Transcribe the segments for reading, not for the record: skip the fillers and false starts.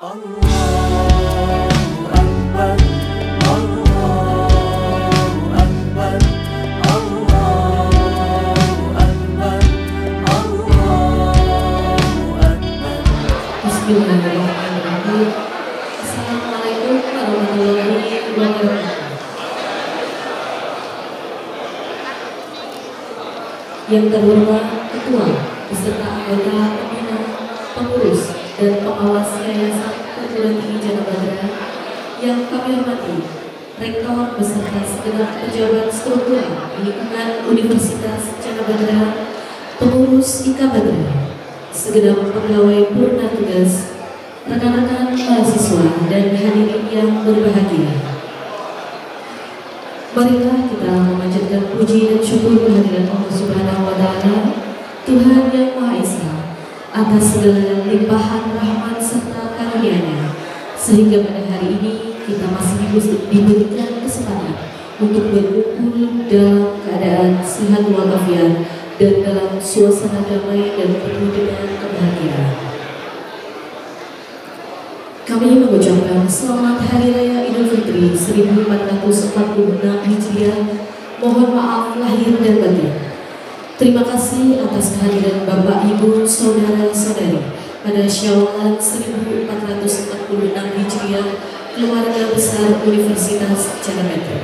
Allahu Akbar, Allahu Akbar, Allahu Akbar, Allahu Akbar. Bismillahirrahmanirrahim. Assalamualaikum warahmatullahi wabarakatuh. Yang terhormat Ketua beserta anggota pembina, pengurus, dan pengawas Yayasan Perguruan Tinggi Cana Badra yang kami hormati, Rektor beserta segenap pejabat struktural lingkungan Universitas Cana Badra, pengurus IKA Badra, segenap pegawai purna tugas, rekan-rekan mahasiswa, dan hadirin yang berbahagia. Marilah kita memanjatkan puji dan syukur kehadiran Allah Subhanahu wa Ta'ala, Tuhan yang Maha Esa, atas segala limpahan rahmat serta karunia-Nya, sehingga pada hari ini kita masih diberikan kesempatan untuk berkumpul dalam keadaan sehat walafiat dan dalam suasana damai dan penuh dengan kebahagiaan. Kami mengucapkan selamat Hari Raya Idul Fitri 1446 Hijriah. Mohon maaf lahir dan batin. Terima kasih atas kehadiran Bapak, Ibu, Saudara-saudari pada Syawal 1446 Hijriah, keluarga besar Universitas Cana Badra.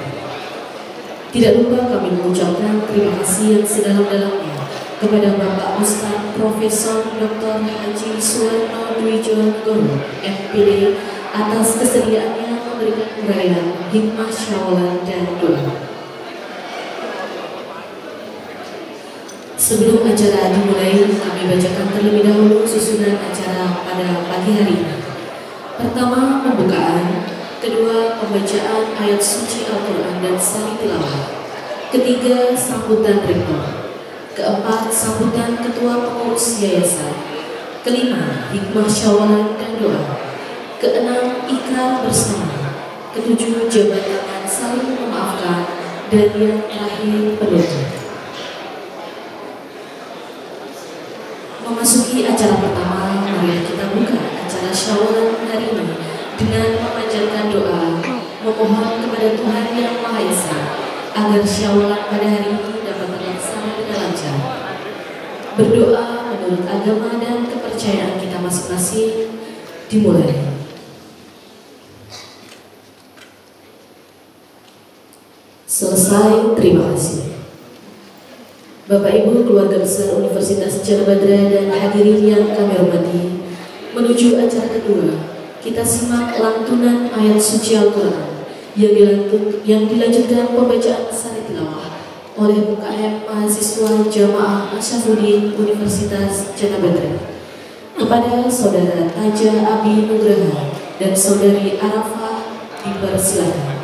Tidak lupa kami mengucapkan terima kasih yang sedalam-dalamnya kepada Bapak Ustadz Profesor Dr. Haji Suwarno Dwijonegoro, MPD, atas kesediaannya memberikan uraian hikmah syawalan dan doa. Sebelum acara dimulai, kami bacakan terlebih dahulu susunan acara pada pagi hari ini. Pertama, pembukaan. Kedua, pembacaan ayat suci Al-Quran dan sari tilawah. Ketiga, sambutan rektor. Keempat, sambutan ketua pengurus yayasan. Kelima, hikmah syawalan dan doa. Keenam, ikrar bersama. Ketujuh, jabat tangan saling memaafkan. Dan yang terakhir, penutup. Memasuki acara pertama, mari kita buka acara syawalan hari ini dengan memanjatkan doa, memohon kepada Tuhan Yang Maha Esa agar syawalan pada hari ini dapat terlaksana dengan lancar. Berdoa menurut agama dan kepercayaan kita masing-masing. Dimulai. Selesai, terima kasih. Bapak, Ibu, keluarga besar Universitas Cana Badra, dan hadirin yang kami hormati, menuju acara kedua, kita simak lantunan ayat suci Al-Quran yang dilanjutkan pembacaan sari tilawah oleh UKM mahasiswa Jamaah Asyafuddin Universitas Cana Badra. Kepada Saudara Taja Abi Nugraha dan Saudari Arafah dipersilakan.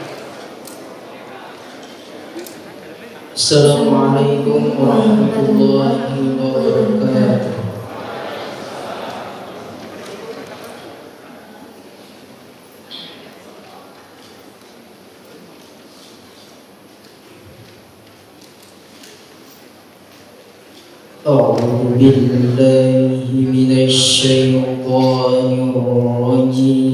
Assalamualaikum warahmatullahi wabarakatuh. A'udzu billahi minasy syaithanir rajim.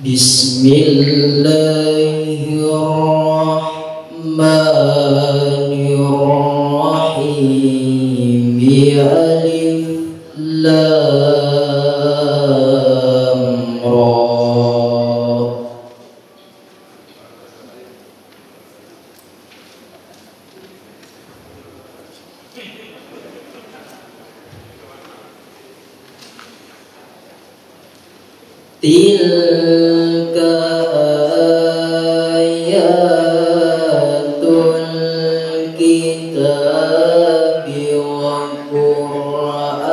Bismillahirrahmanirrahim. Alif lam ra. Tilka ayatul kitabi wa Qur'anin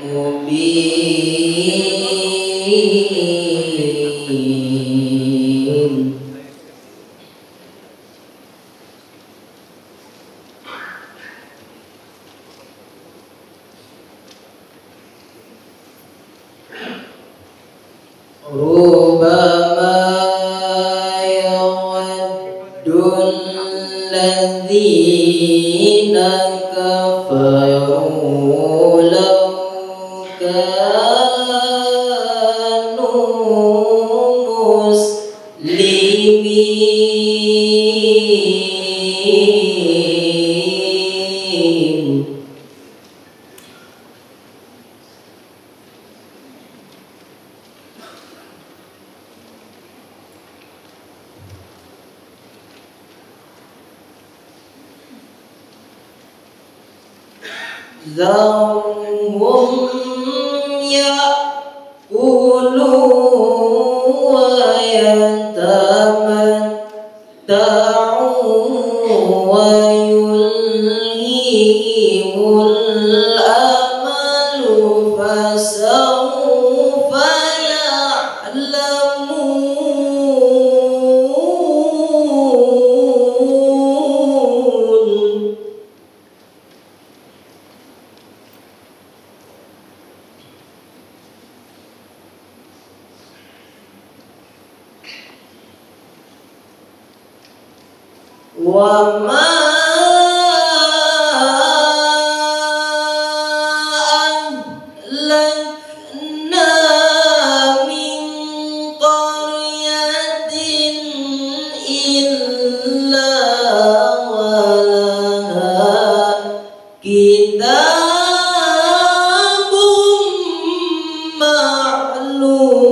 mubin. ربما يود الذين كفروا لو كانوا مسلمين. ذرهم يأكلوا ويتمتعوا ويلههم الأمل فسوف يعلمون. وما أهلكنا من قرية إلا ولها كتاب معلوم.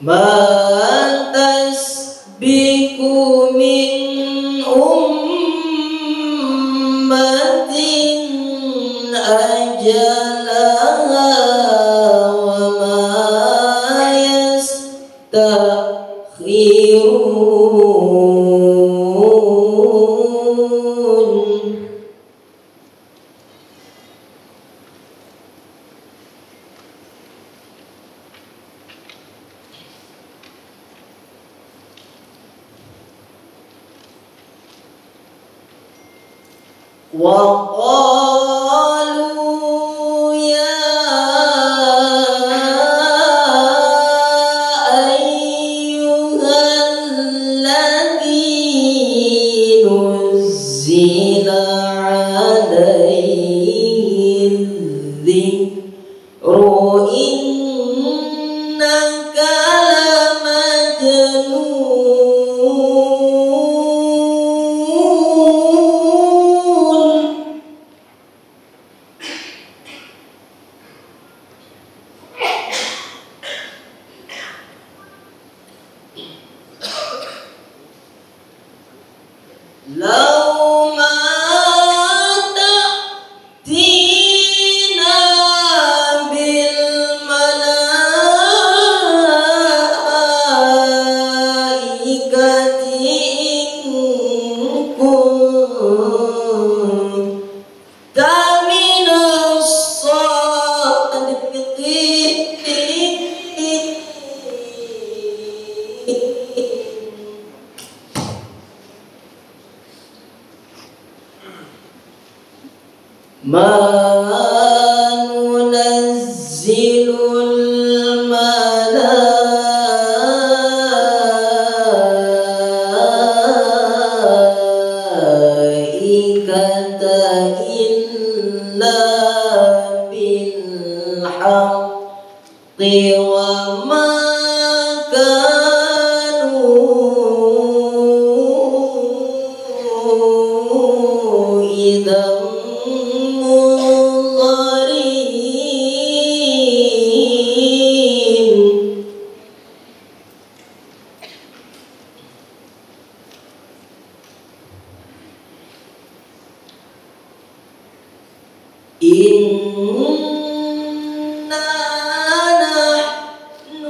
ما تسبق من أمة أجلها وما يستأخرون. وقالوا يا أيها الذي نزل عليه الذكر إنك لمجنون. لو ما تأتينا بالملائكة إن كنت من الصادقين. ما ننزل الملائكة إلا بالحق وما كانوا إذا منظرين. إنا نحن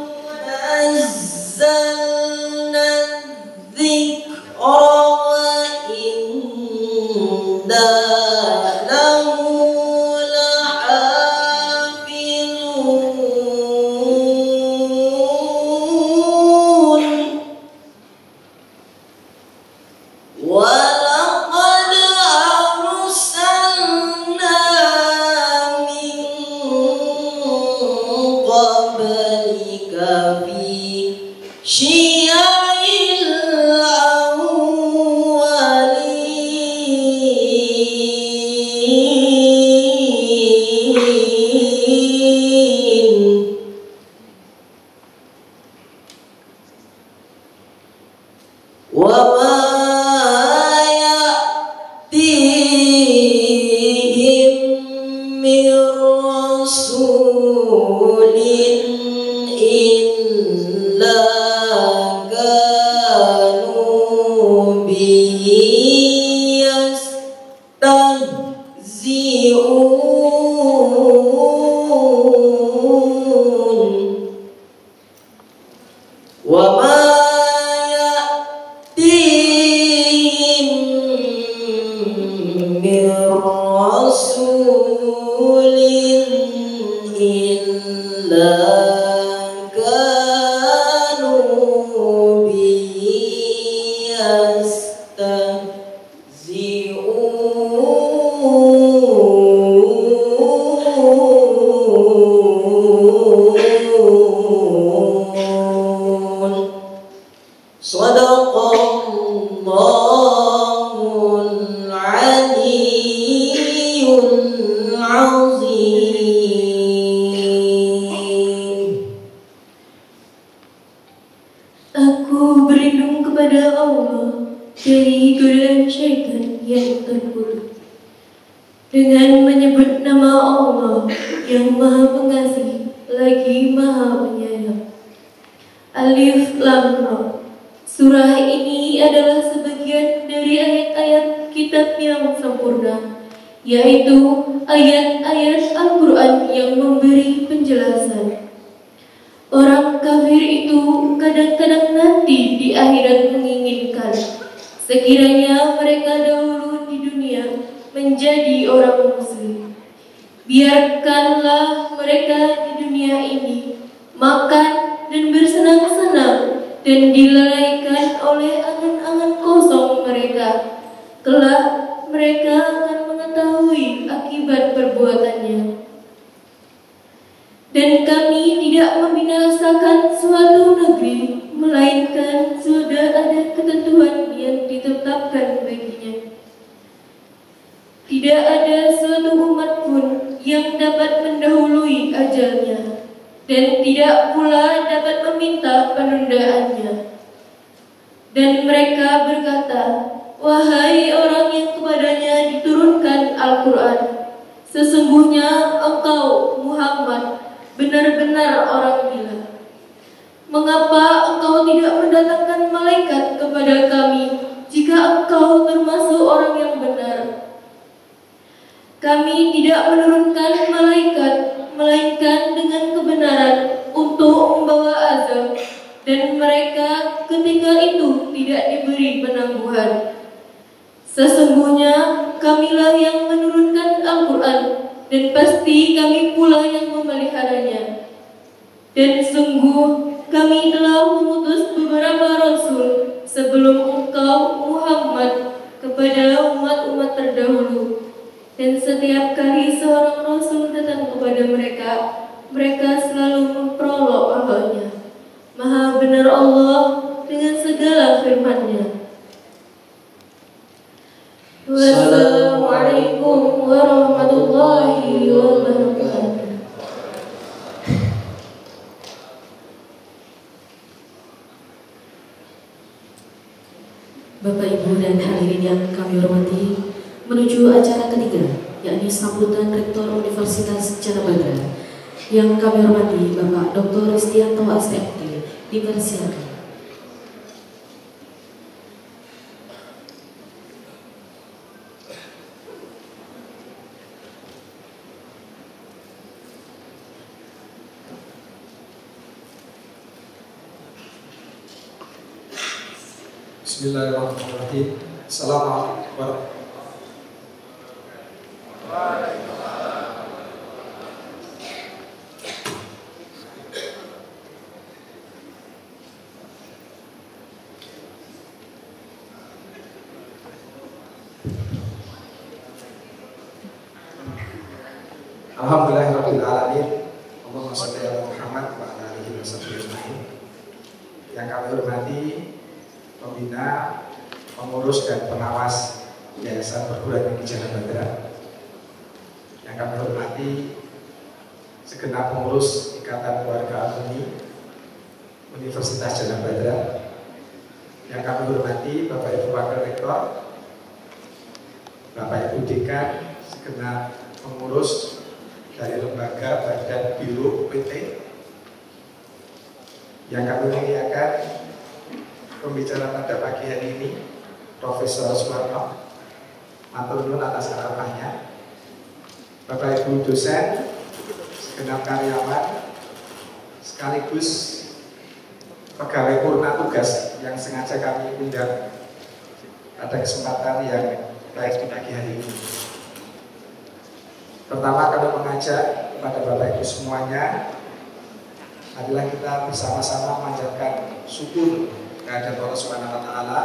قبلك في شيع الأولين وما يأتيهم من رسول إلا كانوا به يستهزئون وما من رسول إلا كانوا به يستهزئون صدق الله العلي العظيم. Aku berlindung kepada Allah dari godaan syaitan yang terkutuk dengan menyebut nama Allah yang Maha Pengasih lagi Maha Penyayang. Alif Lam Ra. Surah ini adalah sebagian dari ayat-ayat kitab yang sempurna, yaitu ayat-ayat Al-Quran yang memberi penjelasan. Orang kafir itu kadang-kadang nanti di akhirat menginginkan sekiranya mereka dahulu di dunia menjadi orang muslim. Biarkanlah mereka di dunia ini makan dan bersenang-senang dan dilalaikan oleh angan-angan kosong mereka. Kelak mereka akan mengetahui akibat perbuatannya. Dan kami tidak membinasakan suatu negeri, melainkan sudah ada ketentuan yang ditetapkan baginya. Tidak ada suatu umat pun yang dapat mendahului ajalnya, dan tidak pula dapat meminta penundaannya. Dan mereka berkata, wahai orang yang kepadanya diturunkan Al-Quran, sesungguhnya engkau Muhammad benar-benar orang gila. Mengapa engkau tidak mendatangkan malaikat kepada kami jika engkau termasuk orang yang benar? Kami tidak menurunkan malaikat melainkan dengan kebenaran untuk membawa azab, dan mereka ketika itu tidak diberi penangguhan. Sesungguhnya kamilah yang menurunkan Al-Quran, dan pasti kami pula yang memeliharanya. Dan sungguh kami telah mengutus beberapa rasul sebelum engkau Muhammad kepada umat-umat terdahulu. Dan setiap kali seorang rasul datang kepada mereka, mereka selalu memperolok Allahnya. Maha benar Allah dengan segala firman-Nya. Wassalamualaikum warahmatullahi wabarakatuh. Bapak, Ibu, dan hadirin yang kami hormati, menuju acara ketiga, yakni sambutan Rektor Universitas Canabadra. Yang kami hormati Bapak Dr. Ristianto SMT, dipersilakan. Bismillahirrahmanirrahim. Assalamualaikum warahmatullahi Alhamdulillahirabbil alamin. Allahumma shalli ala Muhammad wa ala alihi wasallam. Yang kami hormati pembina, pengurus dan pengawas Yayasan Perguruan Tinggi Jalan Badra. Yang kami hormati segenap pengurus Ikatan Keluarga Alumni Universitas Jalan Badra. Yang kami hormati Bapak Ibu Wakil Rektor, Bapak Ibu Dekan, segenap pengurus dari lembaga badan biro UPT. Yang kami muliakan pembicara pada pagi hari ini, Profesor Suwarno, matur nuwun atas arahannya. Bapak Ibu dosen, segenap karyawan, sekaligus pegawai purna tugas yang sengaja kami undang pada kesempatan yang baik di pagi hari ini. Pertama, kami mengajak kepada Bapak Ibu semuanya, marilah kita bersama-sama memanjatkan syukur kehadirat Allah Subhanahu wa Ta'ala,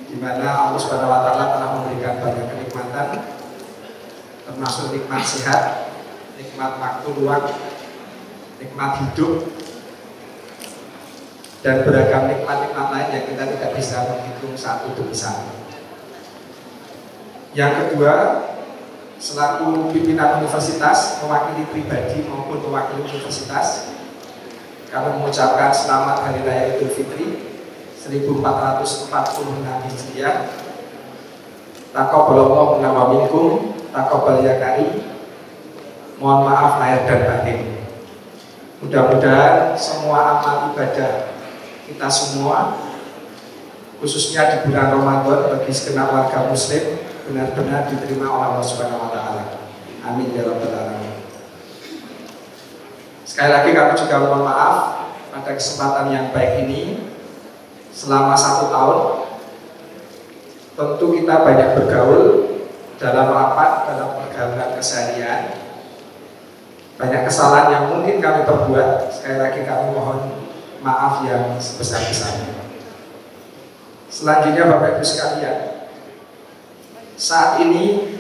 di mana Allah Subhanahu wa Ta'ala telah memberikan banyak kenikmatan, termasuk nikmat sehat, nikmat waktu luang, nikmat hidup, dan beragam nikmat-nikmat lain yang kita tidak bisa menghitung satu demi satu. Yang kedua, selaku pimpinan universitas, mewakili pribadi maupun mewakili universitas, kami mengucapkan selamat Hari Raya Idul Fitri 1446 Hijriah. Taqabbalallahu minna wa minkum, taqabbal ya karim. Mohon maaf lahir dan batin. Mudah-mudahan semua amal ibadah kita semua, khususnya di bulan Ramadan bagi segenap warga muslim, benar-benar diterima oleh Allah Subhanahu wa Ta'ala. Amin ya rabbal alamin. Sekali lagi kami juga mohon maaf pada kesempatan yang baik ini. Selama 1 tahun tentu kita banyak bergaul dalam rapat, dalam pergaulan keseharian. Banyak kesalahan yang mungkin kami perbuat. Sekali lagi kami mohon maaf yang sebesar-besarnya. Selanjutnya Bapak Ibu sekalian, saat ini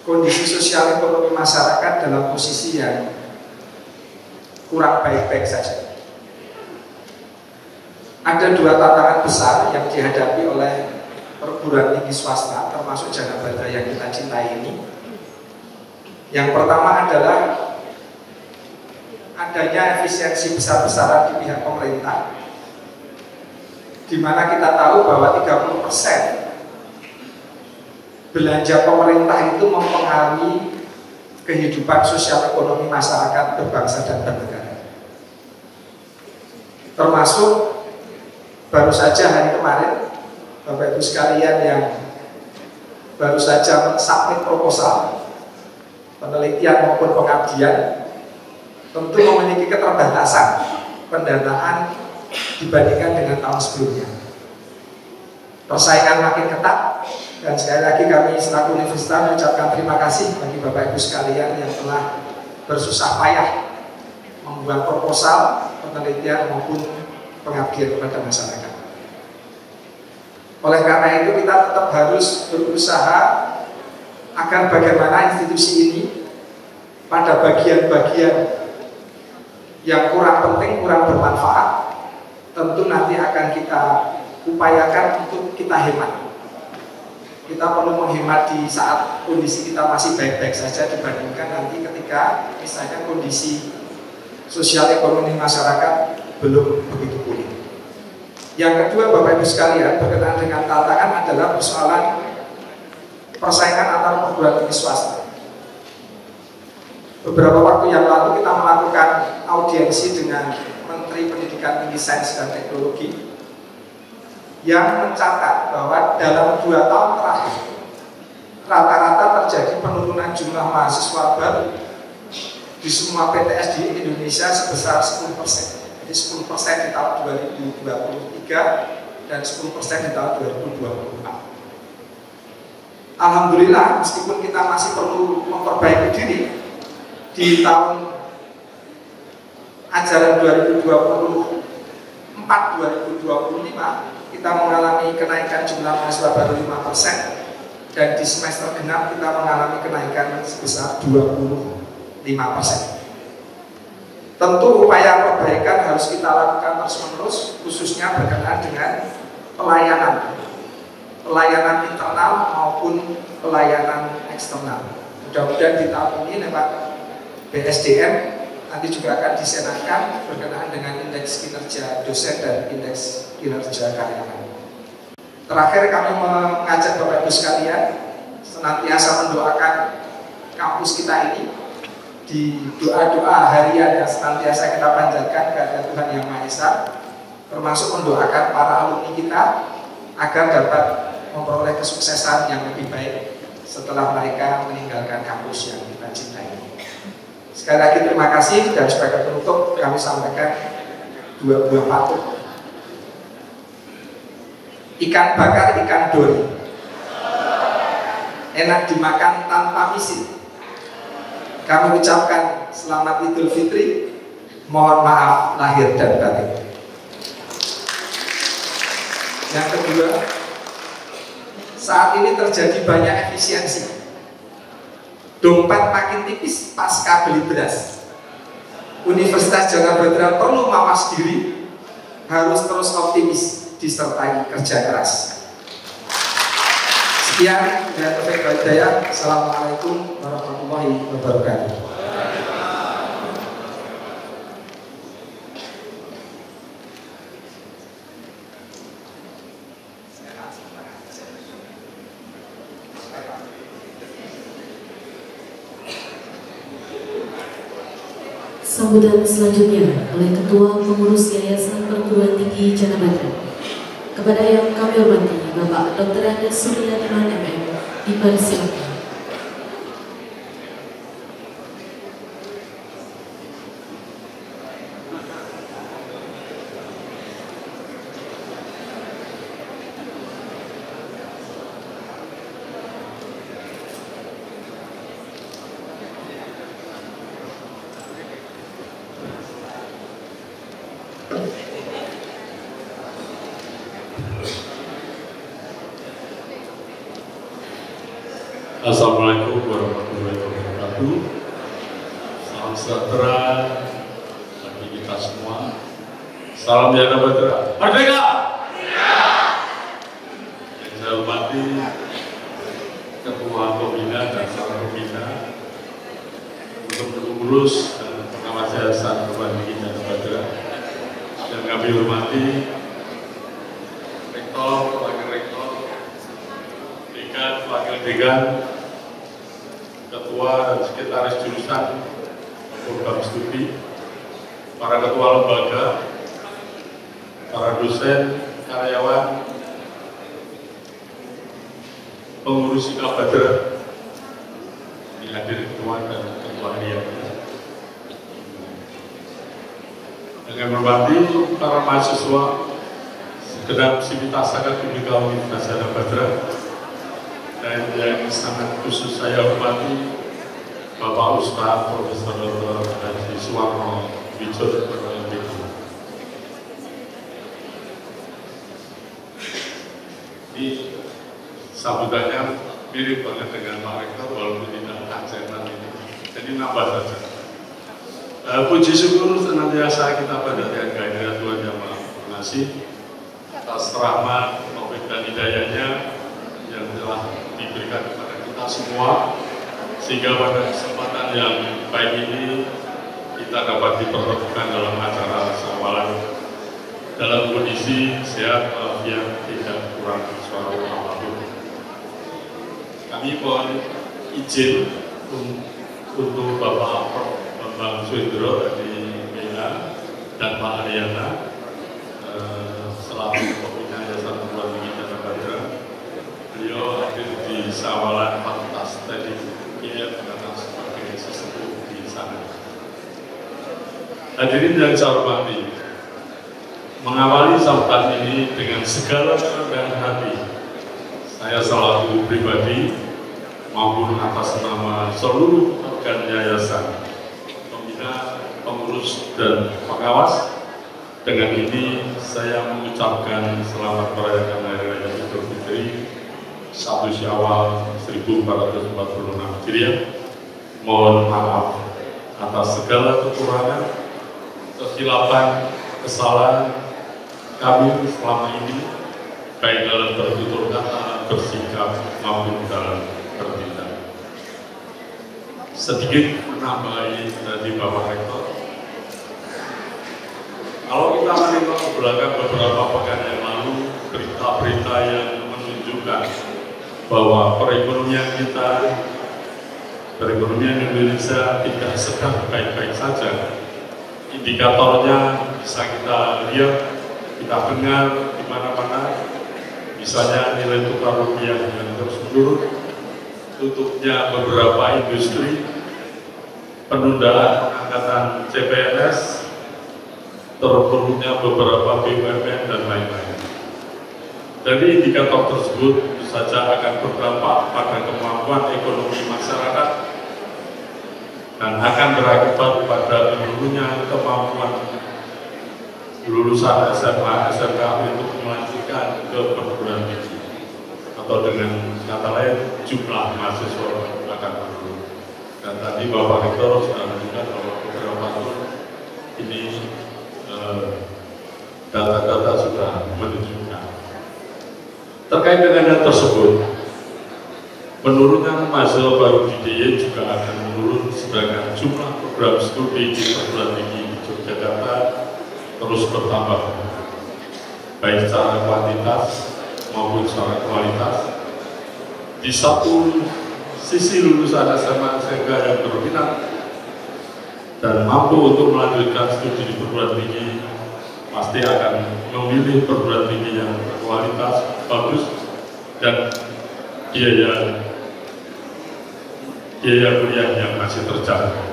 kondisi sosial ekonomi masyarakat dalam posisi yang kurang baik-baik saja. Ada 2 tantangan besar yang dihadapi oleh perguruan tinggi swasta, termasuk Jalan Badra yang kita cintai ini. Yang pertama adalah adanya efisiensi besar-besaran di pihak pemerintah, di mana kita tahu bahwa 30% belanja pemerintah itu mempengaruhi kehidupan sosial ekonomi masyarakat berbangsa dan bernegara. Termasuk baru saja hari kemarin, Bapak Ibu sekalian yang baru saja submit proposal penelitian maupun pengabdian, tentu memiliki keterbatasan pendanaan dibandingkan dengan tahun sebelumnya. Persaingan makin ketat. Dan sekali lagi kami selaku universitas mengucapkan terima kasih bagi Bapak Ibu sekalian yang telah bersusah payah membuat proposal, penelitian maupun pengabdian kepada masyarakat. Oleh karena itu kita tetap harus berusaha agar bagaimana institusi ini pada bagian-bagian yang kurang penting, kurang bermanfaat, tentu nanti akan kita upayakan untuk kita hemat. Kita perlu menghemat di saat kondisi kita masih baik-baik saja dibandingkan nanti ketika misalnya kondisi sosial ekonomi masyarakat belum begitu pulih. Yang kedua Bapak Ibu sekalian, berkenaan dengan tantangan adalah persoalan persaingan antar perguruan tinggi swasta. Beberapa waktu yang lalu kita melakukan audiensi dengan Menteri Pendidikan Tinggi Sains dan Teknologi yang mencatat bahwa dalam 2 tahun terakhir rata-rata terjadi penurunan jumlah mahasiswa baru di semua PTS di Indonesia sebesar 10%. Jadi 10% di tahun 2023 dan 10% di tahun 2024. Alhamdulillah, meskipun kita masih perlu memperbaiki diri di tahun ajaran 2024-2025, kita mengalami kenaikan jumlah mahasiswa baru 5%, dan di semester genap kita mengalami kenaikan sebesar 25%. Tentu upaya perbaikan harus kita lakukan terus-menerus, khususnya berkenaan dengan pelayanan internal maupun pelayanan eksternal. Mudah-mudahan di tahun ini lewat BSDM nanti juga akan disenangkan berkenaan dengan indeks kinerja dosen dan indeks kinerja karyawan. Terakhir kami mengajak Bapak Ibu sekalian senantiasa mendoakan kampus kita ini di doa-doa harian yang senantiasa kita panjatkan kepada Tuhan Yang Maha Esa, termasuk mendoakan para alumni kita agar dapat memperoleh kesuksesan yang lebih baik setelah mereka meninggalkan kampus yang kita cintai. Sekali lagi terima kasih, dan sebagai penutup kami sampaikan 2 buah patung. Ikan bakar ikan dori, enak dimakan tanpa misi. Kami ucapkan selamat Idul Fitri, mohon maaf lahir dan batin. Yang kedua, saat ini terjadi banyak efisiensi. Dompet makin tipis pasca beli beras. Universitas Jaya Badra perlu mawas diri, harus terus optimis disertai kerja keras. Sekian, Assalamualaikum warahmatullahi wabarakatuh. Sambutan selanjutnya oleh Ketua Pengurus Yayasan Perguruan Tinggi Jaya Badra. Kepada yang kami hormati, Bapak Dr. Andes Suryadiman MM, dipersilakan. Assalamualaikum warahmatullahi wabarakatuh. Salam sejahtera bagi kita semua. Salam Jaya Badra. Merdeka! Yang saya hormati Ketua Pembina dan Salah Pembina, untuk pengurus dan pengawas Yayasan Perguruan Tinggi Jaya Badra. Yang kami hormati Rektor, Wakil Rektor, Dekan, Wakil Dekan, Ketua dan Sekretaris Jurusan Program Studi, para Ketua Lembaga, para dosen, karyawan, pengurus IKA Badra, yang hadir Ketua dan Ketua harian. Dengan hormati para mahasiswa segenap sivitas akademika Universitas Jaya Badra, dan yang sangat khusus saya hormati Bapak Ustaz Profesor Dr. Haji Suwarno Wijod MPD. Ini sambutannya mirip banget dengan Pak Rektor, walaupun tidak aksenan ini, jadi nambah saja. Puji syukur senantiasa kita panjatkan kehadirat Tuhan Yang Maha Pengasih atas rahmat, taufik dan hidayahnya yang telah diberikan kepada kita semua, sehingga pada kesempatan yang baik ini kita dapat dipertemukan dalam acara sawalan dalam kondisi sehat walafiat, tidak kurang suatu apapun. Kami mohon izin untuk Bapak Prof. Bambang Swendro dari Bina dan Pak Ariana selaku pembina Yayasan Perguruan Tinggi Jaya Badra. Beliau hadir di sawalan Fakultas Teknik IAIN karena sebagai sesepuh di sana. Hadirin yang saya hormati, mengawali sambutan ini dengan segala kerendahan hati, saya selaku pribadi maupun atas nama seluruh organ yayasan, pembina, pengurus, dan pengawas, dengan ini saya mengucapkan selamat merayakan Hari Raya Idul Fitri 1 Syawal 1446 Hijriah. Mohon maaf atas segala kekurangan kesilapan, kesalahan kami selama ini, baik dalam bertutur kata, bersikap, maupun dalam bertindak. Sedikit menambahi dari Bapak Rektor, kalau kita menengok ke belakang beberapa pekan yang lalu, berita-berita yang menunjukkan bahwa perekonomian Indonesia tidak sedang baik-baik saja. Indikatornya bisa kita lihat, kita dengar di mana-mana, misalnya nilai tukar rupiah yang terus menurun, tutupnya beberapa industri, penundaan pengangkatan CPNS, terpuruknya beberapa BUMN dan lain-lain. Dari indikator tersebut tentu saja akan berdampak pada kemampuan ekonomi masyarakat dan akan berakibat pada menurunnya kemampuan lulusan SMA, SMK untuk melanjutkan ke perguruan tinggi, atau dengan kata lain jumlah mahasiswa akan menurun. Dan tadi Bapak Rektor sudah menunjukkan bahwa beberapa tahun ini data-data sudah menunjukkan. Terkait dengan hal tersebut, menurunnya mahasiswa baru di DIY juga akan menurun, sedangkan jumlah program studi di perguruan tinggi di Yogyakarta terus bertambah, baik secara kuantitas maupun secara kualitas. Di satu sisi lulusan SMA SMK yang berminat dan mampu untuk melanjutkan studi di perguruan tinggi pasti akan memilih perguruan tinggi yang berkualitas bagus dan biaya kuliah yang masih terjangkau.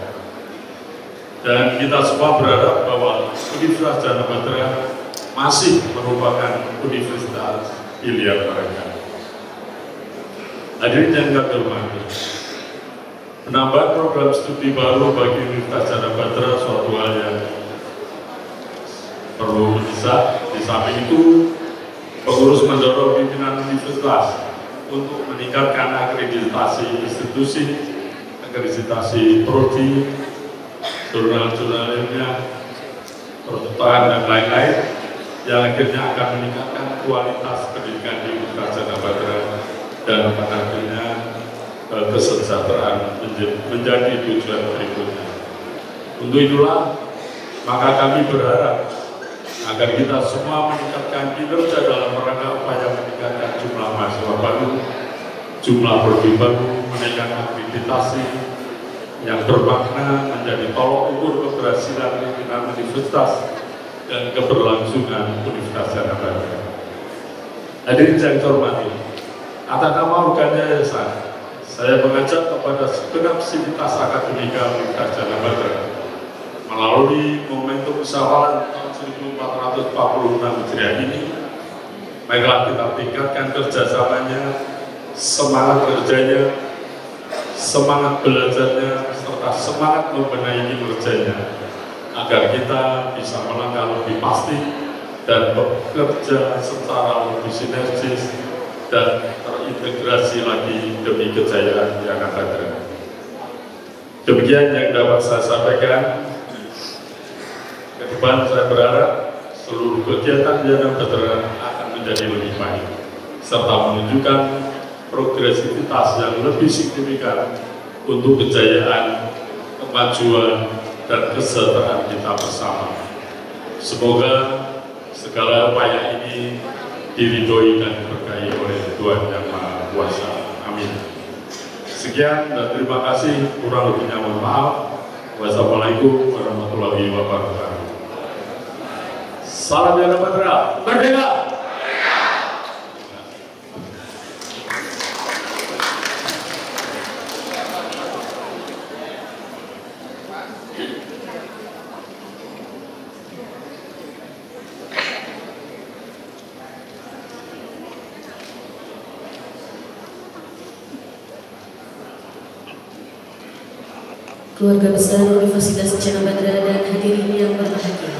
Dan kita semua berharap bahwa Universitas Gadjah Mada masih merupakan universitas pilihan mereka. Hadirin yang kami hormati, menambah program studi baru bagi Universitas Gadjah Mada suatu hal yang perlu bisa. Di samping itu, pengurus mendorong pimpinan universitas untuk meningkatkan akreditasi institusi, akreditasi prodi, jurnal-jurnal ilmiah, perpustakaan dan lain-lain, yang akhirnya akan meningkatkan kualitas pendidikan di Universitas Gadjah Mada dan pada akhirnya kesejahteraan menjadi tujuan berikutnya. Untuk itulah, maka kami berharap agar kita semua meningkatkan kinerja dalam rangka upaya meningkatkan jumlah mahasiswa baru, jumlah prodi baru, meningkatkan akreditasi yang bermakna menjadi tolok ukur keberhasilan pimpinan universitas dan keberlangsungan Universitas Gadjah Mada. Hadirin yang saya hormati, atas nama organnya yayasan, saya mengajak kepada segenap sivitas akademika Universitas Gadjah Mada melalui momentum musyawarah tahun 1446 Hijriah ini, marilah kita tingkatkan kerjasamanya, semangat kerjanya, semangat belajarnya, serta semangat membenahi kinerjanya, agar kita bisa melangkah lebih pasti dan bekerja secara lebih sinergis dan terintegrasi lagi demi kejayaan yang akan datang. Demikian yang dapat saya sampaikan. Ke depan saya berharap seluruh kegiatan Gadjah Mada akan menjadi lebih baik, serta menunjukkan progresivitas yang lebih signifikan untuk kejayaan, kemajuan, dan kesejahteraan kita bersama. Semoga segala upaya ini diridhoi dan diberkahi oleh Tuhan Yang Maha Kuasa. Amin. Sekian dan terima kasih. Kurang lebihnya mohon maaf. Wassalamualaikum warahmatullahi wabarakatuh. Salam Gadjah Mada, merdeka! Keluarga besar Universitas Gadjah Mada dan hadirin yang berbahagia,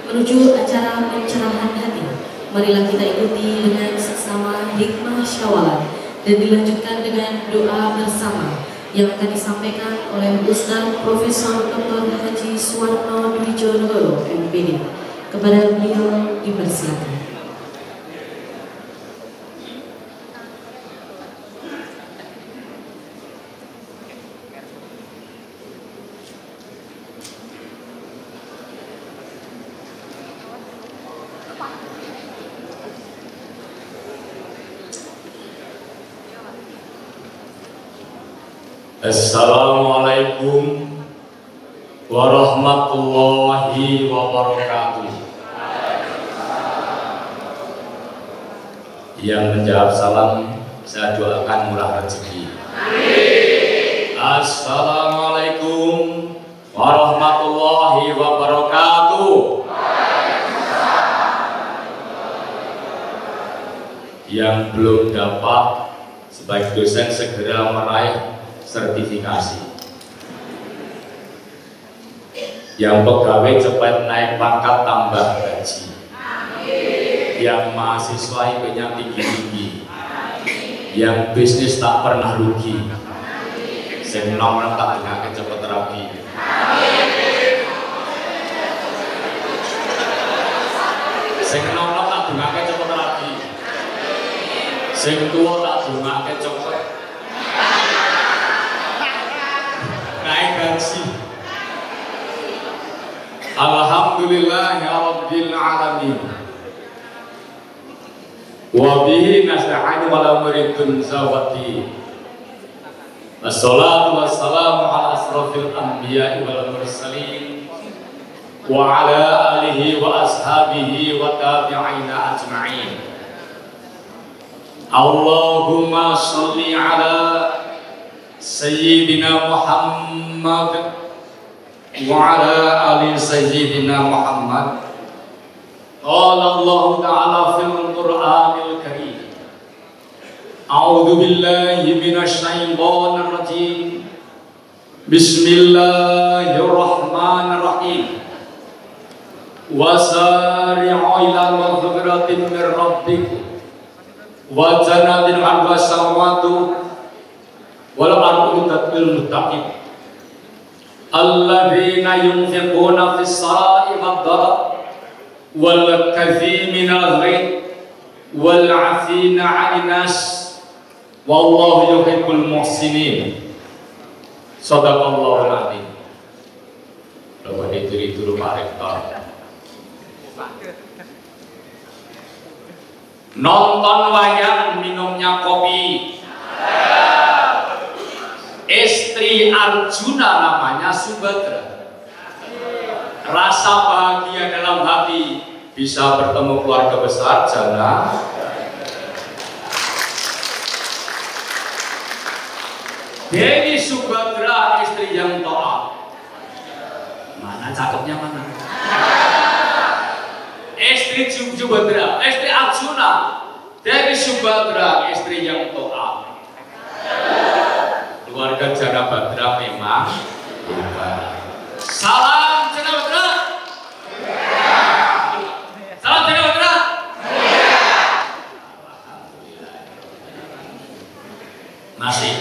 menuju acara pencerahan hati, marilah kita ikuti dengan seksama hikmah syawalan dan dilanjutkan dengan doa bersama yang akan disampaikan oleh Ustaz Profesor Dr. Haji Suwarno Dwijonegoro, MPD. Kepada beliau dipersilakan. Assalamualaikum warahmatullahi wabarakatuh. Yang menjawab salam saya doakan murah rezeki. Assalamualaikum warahmatullahi wabarakatuh. Yang belum dapat sebagai dosen segera meraih sertifikasi. Yang pegawai cepat naik pangkat tambah gaji. Yang mahasiswa IP-nya tinggi-tinggi. Yang bisnis tak pernah rugi. Sing nom tak dengar cepet rapi. Sing nom tak dengar cepet rapi. Sing tua tak dengar cepet naik gaji. Alhamdulillahirabbil alamin. Wa bihi nasta'inu ala muridun zawati. Wassalatu wassalamu ala asrafil anbiya'i wal mursalin wa ala alihi wa ashabihi wa tabi'ina ajma'in. Allahumma sholli ala Sayyidina Muhammad wa ala ali Sayyidina Muhammad. Qala Allah Ta'ala fil Qur'anil Karim. A'udzu billahi minasy syaithanir rajim. Bismillahirrahmanirrahim. Wasari'u ila maghfiratin min rabbikum wa jannatin 'arduha as-samawati wal ardu muttaqil muttaqin alladzina yunfiquna fis sarai wad dara wal kadhimina al-ghayz wal 'afina 'anil nas wallahu yuhibbul muhsinin. Shadaqallahul 'azim. Lawan itu Pak Rektor. Nonton wayang minumnya kopi. Istri Arjuna namanya Subhadra. Rasa bahagia dalam hati bisa bertemu keluarga besar jana. Dewi Subhadra istri yang taat. Mana cakepnya mana? Istri Subhadra, istri Arjuna. Dewi Subhadra istri yang taat. Keluarga Jana Badra memang salam Jana Badra. Salam Jana Badra. Masih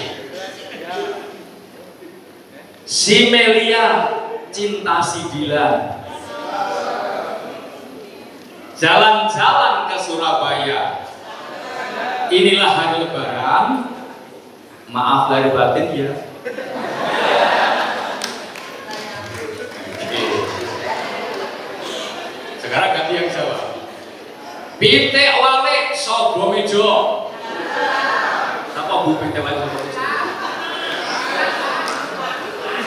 si Melia cinta si Dilan jalan-jalan ke Surabaya. Inilah hari Lebaran. Maaf lahir batin ya. Sekarang ganti yang Jawa. Pitik walik sobo mejo. Apa bu pitik walik sobo mejo?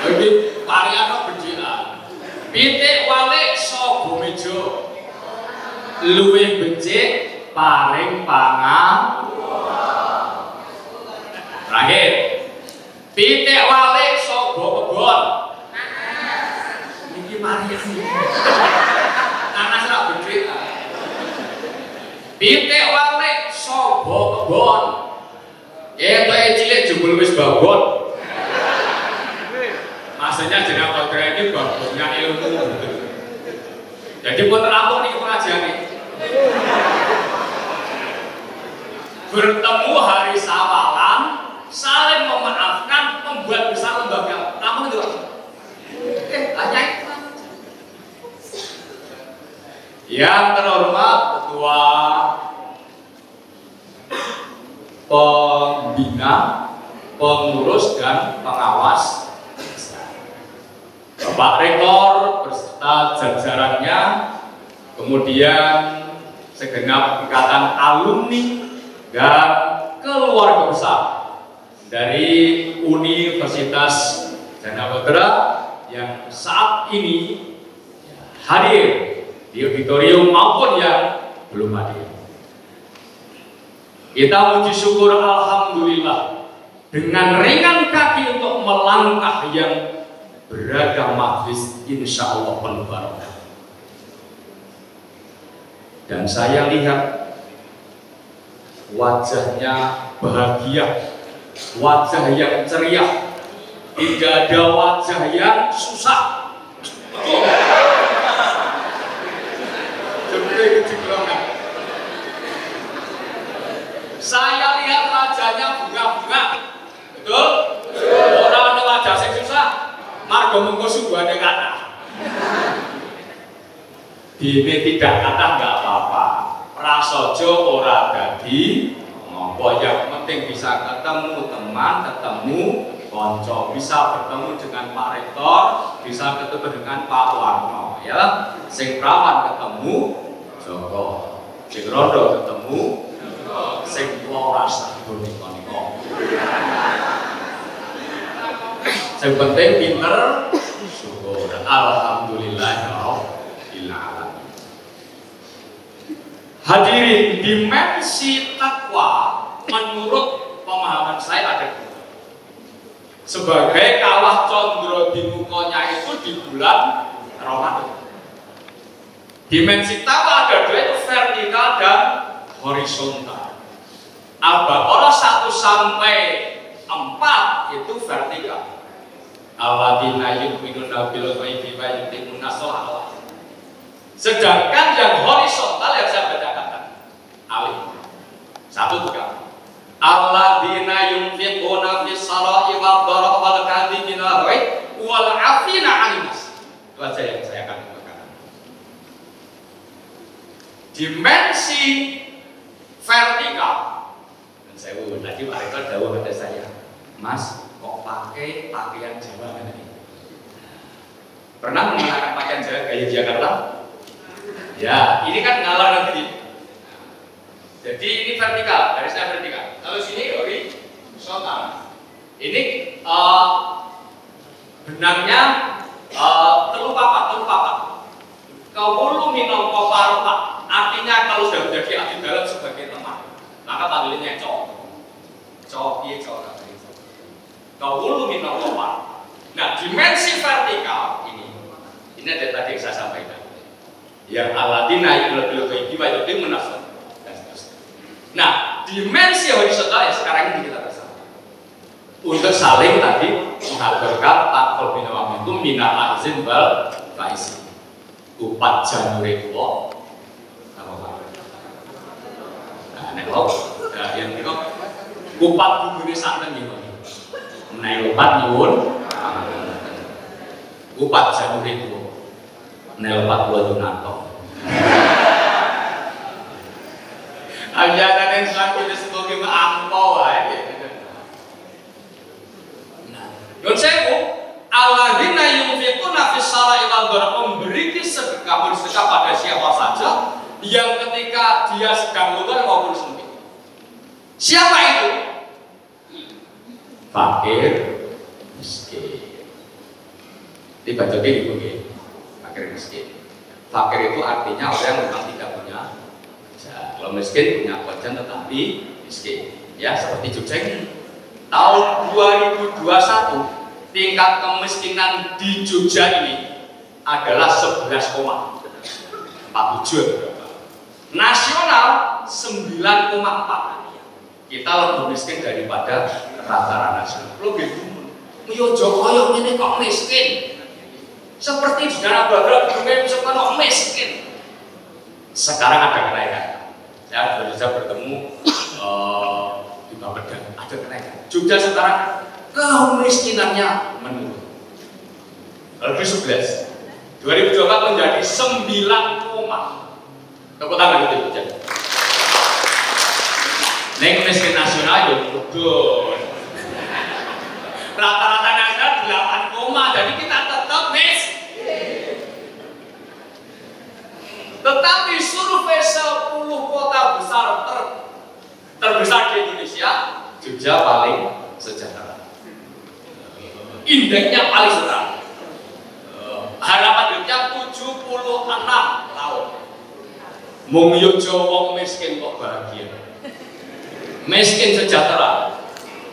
Ini pariano bencian. Pitik walik sobo mejo. Luwih becik paring pangan. Terakhir, pitik walik sobo kebon. Ini Maria. Nanas ra bedhik. Pitik walik sobo kebon. Ketoke cilik jebul wis babon. Maksudnya Jana Badra ini babonnya ilmu. Jadi pun rampung nih pengajian nih. Bertemu hari Sawalan, saling memaafkan, membuat Yang terhormat Ketua Pembina, Pengurus dan Pengawas, Bapak Rektor beserta jajarannya, kemudian segenap ikatan alumni dan keluarga besar dari Universitas Janapadra yang saat ini hadir di auditorium maupun yang belum hadir. Kita puji syukur alhamdulillah dengan ringan kaki untuk melangkah yang beragam majlis insya Allah penuh barokah. Dan saya lihat wajahnya bahagia, wajah yang ceria, tidak ada wajah yang susah. Saya lihat wajahnya bunga-bunga, betul? Orang ada wajah yang susah, margo mengko subuhane kata. Dene tidak kata nggak apa-apa. Prasojo ora dadi ngopo, yang penting bisa ketemu teman, ketemu konco, bisa bertemu dengan Pak Rektor, bisa ketemu dengan Pak Warno, ya. Sing prawan ketemu Joko, sing rondo ketemu sing ora sabun niko. Sing penting pinter, syukur, alhamdulillahirabbil alamin. Hadirin, dimensi takwa menurut pemahaman saya ada dua. Sebagai kawah condro di mukanya itu di bulan Ramadan. Dimensi takwa ada dua, itu vertikal dan horizontal. Al-Baqarah 1 sampai 4 itu vertikal. Alladzina yu'minuna bil ghaibi wa yuqimuna shalah. Sedangkan yang horizontal yang saya bacakan alif 1-3. Alladzina yunfiquna fis sarai wad dharra wal kadhibina wal 'afina 'anil nas. Itu aja yang saya akan katakan. Dimensi vertikal. Dan saya tadi Pak Rektor dawuh pada saya, Mas, kok pakai pakaian Jawa kan ini? Pernah menggunakan pakaian Jawa gaya Jakarta? Ya, ini kan ngalar negeri. Jadi ini vertikal, garisnya vertikal. Kalau sini horizontal. Ini benangnya teluk papat. Kaulu minangka parpa. Artinya kalau sudah menjadi abdi dalam sebagai teman, maka panggilnya cok. Cok, iya cok. Kaulu minangka parpa. Nah, dimensi vertikal ini ada tadi yang saya sampaikan. Yang alladzina yu'minuna bil ghaibi wa yuqimuna shalah. Nah, dimensi horizontal yang sekarang ini kita bersama untuk saling tadi menghadirkan takful binawam itu mina azin wal faisi. Upat janure tuwa apa Pak? Nah, nek yang itu upat bubune santen nggih. Menawi upat nyuwun upat janure tuwa. Nek upat kula Yunanto. Ajaran yang selalu disebut angpau aja. Nah, don sewu alladzina yunfiquna fis sarai wal dharra, memberi sedekah pada siapa saja yang ketika dia sedang luar maupun sempit. Siapa itu? Fakir, miskin. Dibaca ibu nggih. Fakir miskin. Fakir itu artinya orang yang memang tidak punya. Kalau miskin punya wajan tetapi miskin, ya seperti Jogja ini. Tahun 2021 tingkat kemiskinan di Jogja ini adalah 11,47. Nasional 9,4. Kita lebih miskin daripada rata-rata nasional. Lebih yo Jokowi ini kok miskin? Seperti di Janapadra dunia bisa kok miskin. Sekarang ada kenaikan. Saya bisa bertemu di Bapeda, ada kenaikan. Jogja sekarang kemiskinannya menurun. Lebih 11. 2024 menjadi 9,4. Tepuk tangan itu aja. Neng miskin nasional ya betul. Rata-rata nasional 8, jadi kita tetap Tetapi survei 10 kota besar terbesar di Indonesia, Jogja paling sejahtera. Indeksnya paling sejahtera. Harapan hidupnya 76 tahun. Mung yojo wong miskin kok bahagia. Miskin sejahtera.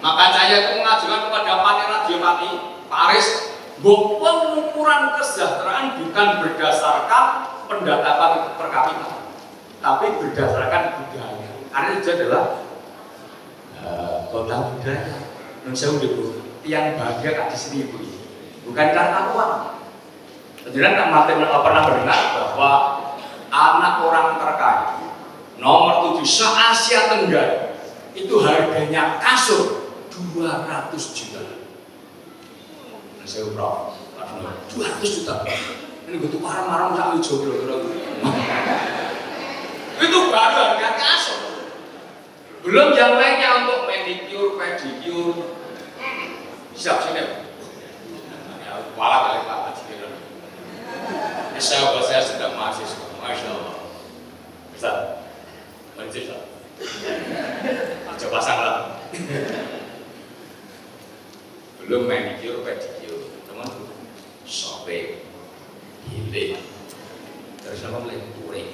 Maka saya itu mengajukan kepada Pak Radio Pati, Pak Aris, bahwa pengukuran kesejahteraan bukan berdasarkan pendapatan per kapita, tapi berdasarkan budaya. Karena itu adalah kota budaya. Saya udah yang bahagia di sini ibu, bukan karena uang. Jangan pernah mendengar bahwa anak orang terkaya nomor 7 se-Asia Tenggara itu harganya kasur 200 juta. Nah, saya berapa? 200 juta. Ini gue tuh marah-marah nggak lucu kira-kira. Itu baru harga kasur. Belum yang lainnya untuk manicure, pedicure. Siap sini. Ya, kepala kali Pak Haji. Saya sedang mahasiswa, Masya Allah. Bisa? Bisa. Coba pasanglah. Belum manicure, pedicure, teman. Sobek, hilir, terus apa boleh touring,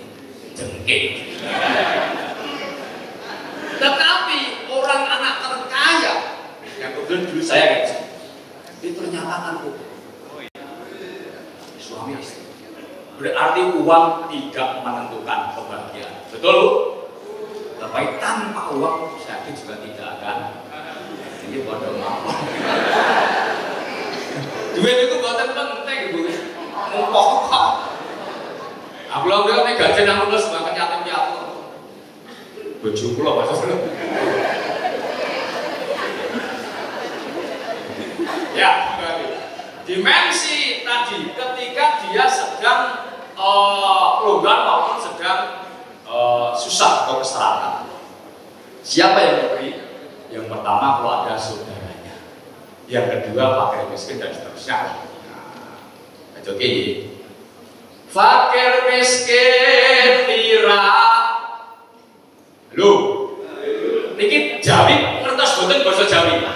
jengking. Tetapi orang anak terkaya yang kebetulan dulu saya ngaji, itu ternyata kan suami istri. Berarti uang tidak menentukan kebahagiaan. Betul Bu? Tapi tanpa uang saya juga tidak akan. Ini bodoh maaf. Duit itu buatan penting Bu. Pokok. Aku bilang nek gaji nang lulus bahkan yatim-yatim. Bojoku lho Mas. Ya, dimensi tadi ketika dia sedang longgar maupun sedang susah atau keseratan. Siapa yang memberi? Yang pertama keluarga saudaranya. Yang kedua fakir miskin dan seterusnya. Oke. Fakir miskin pira. Halo. Niki Jawi ngertos boten basa Jawi.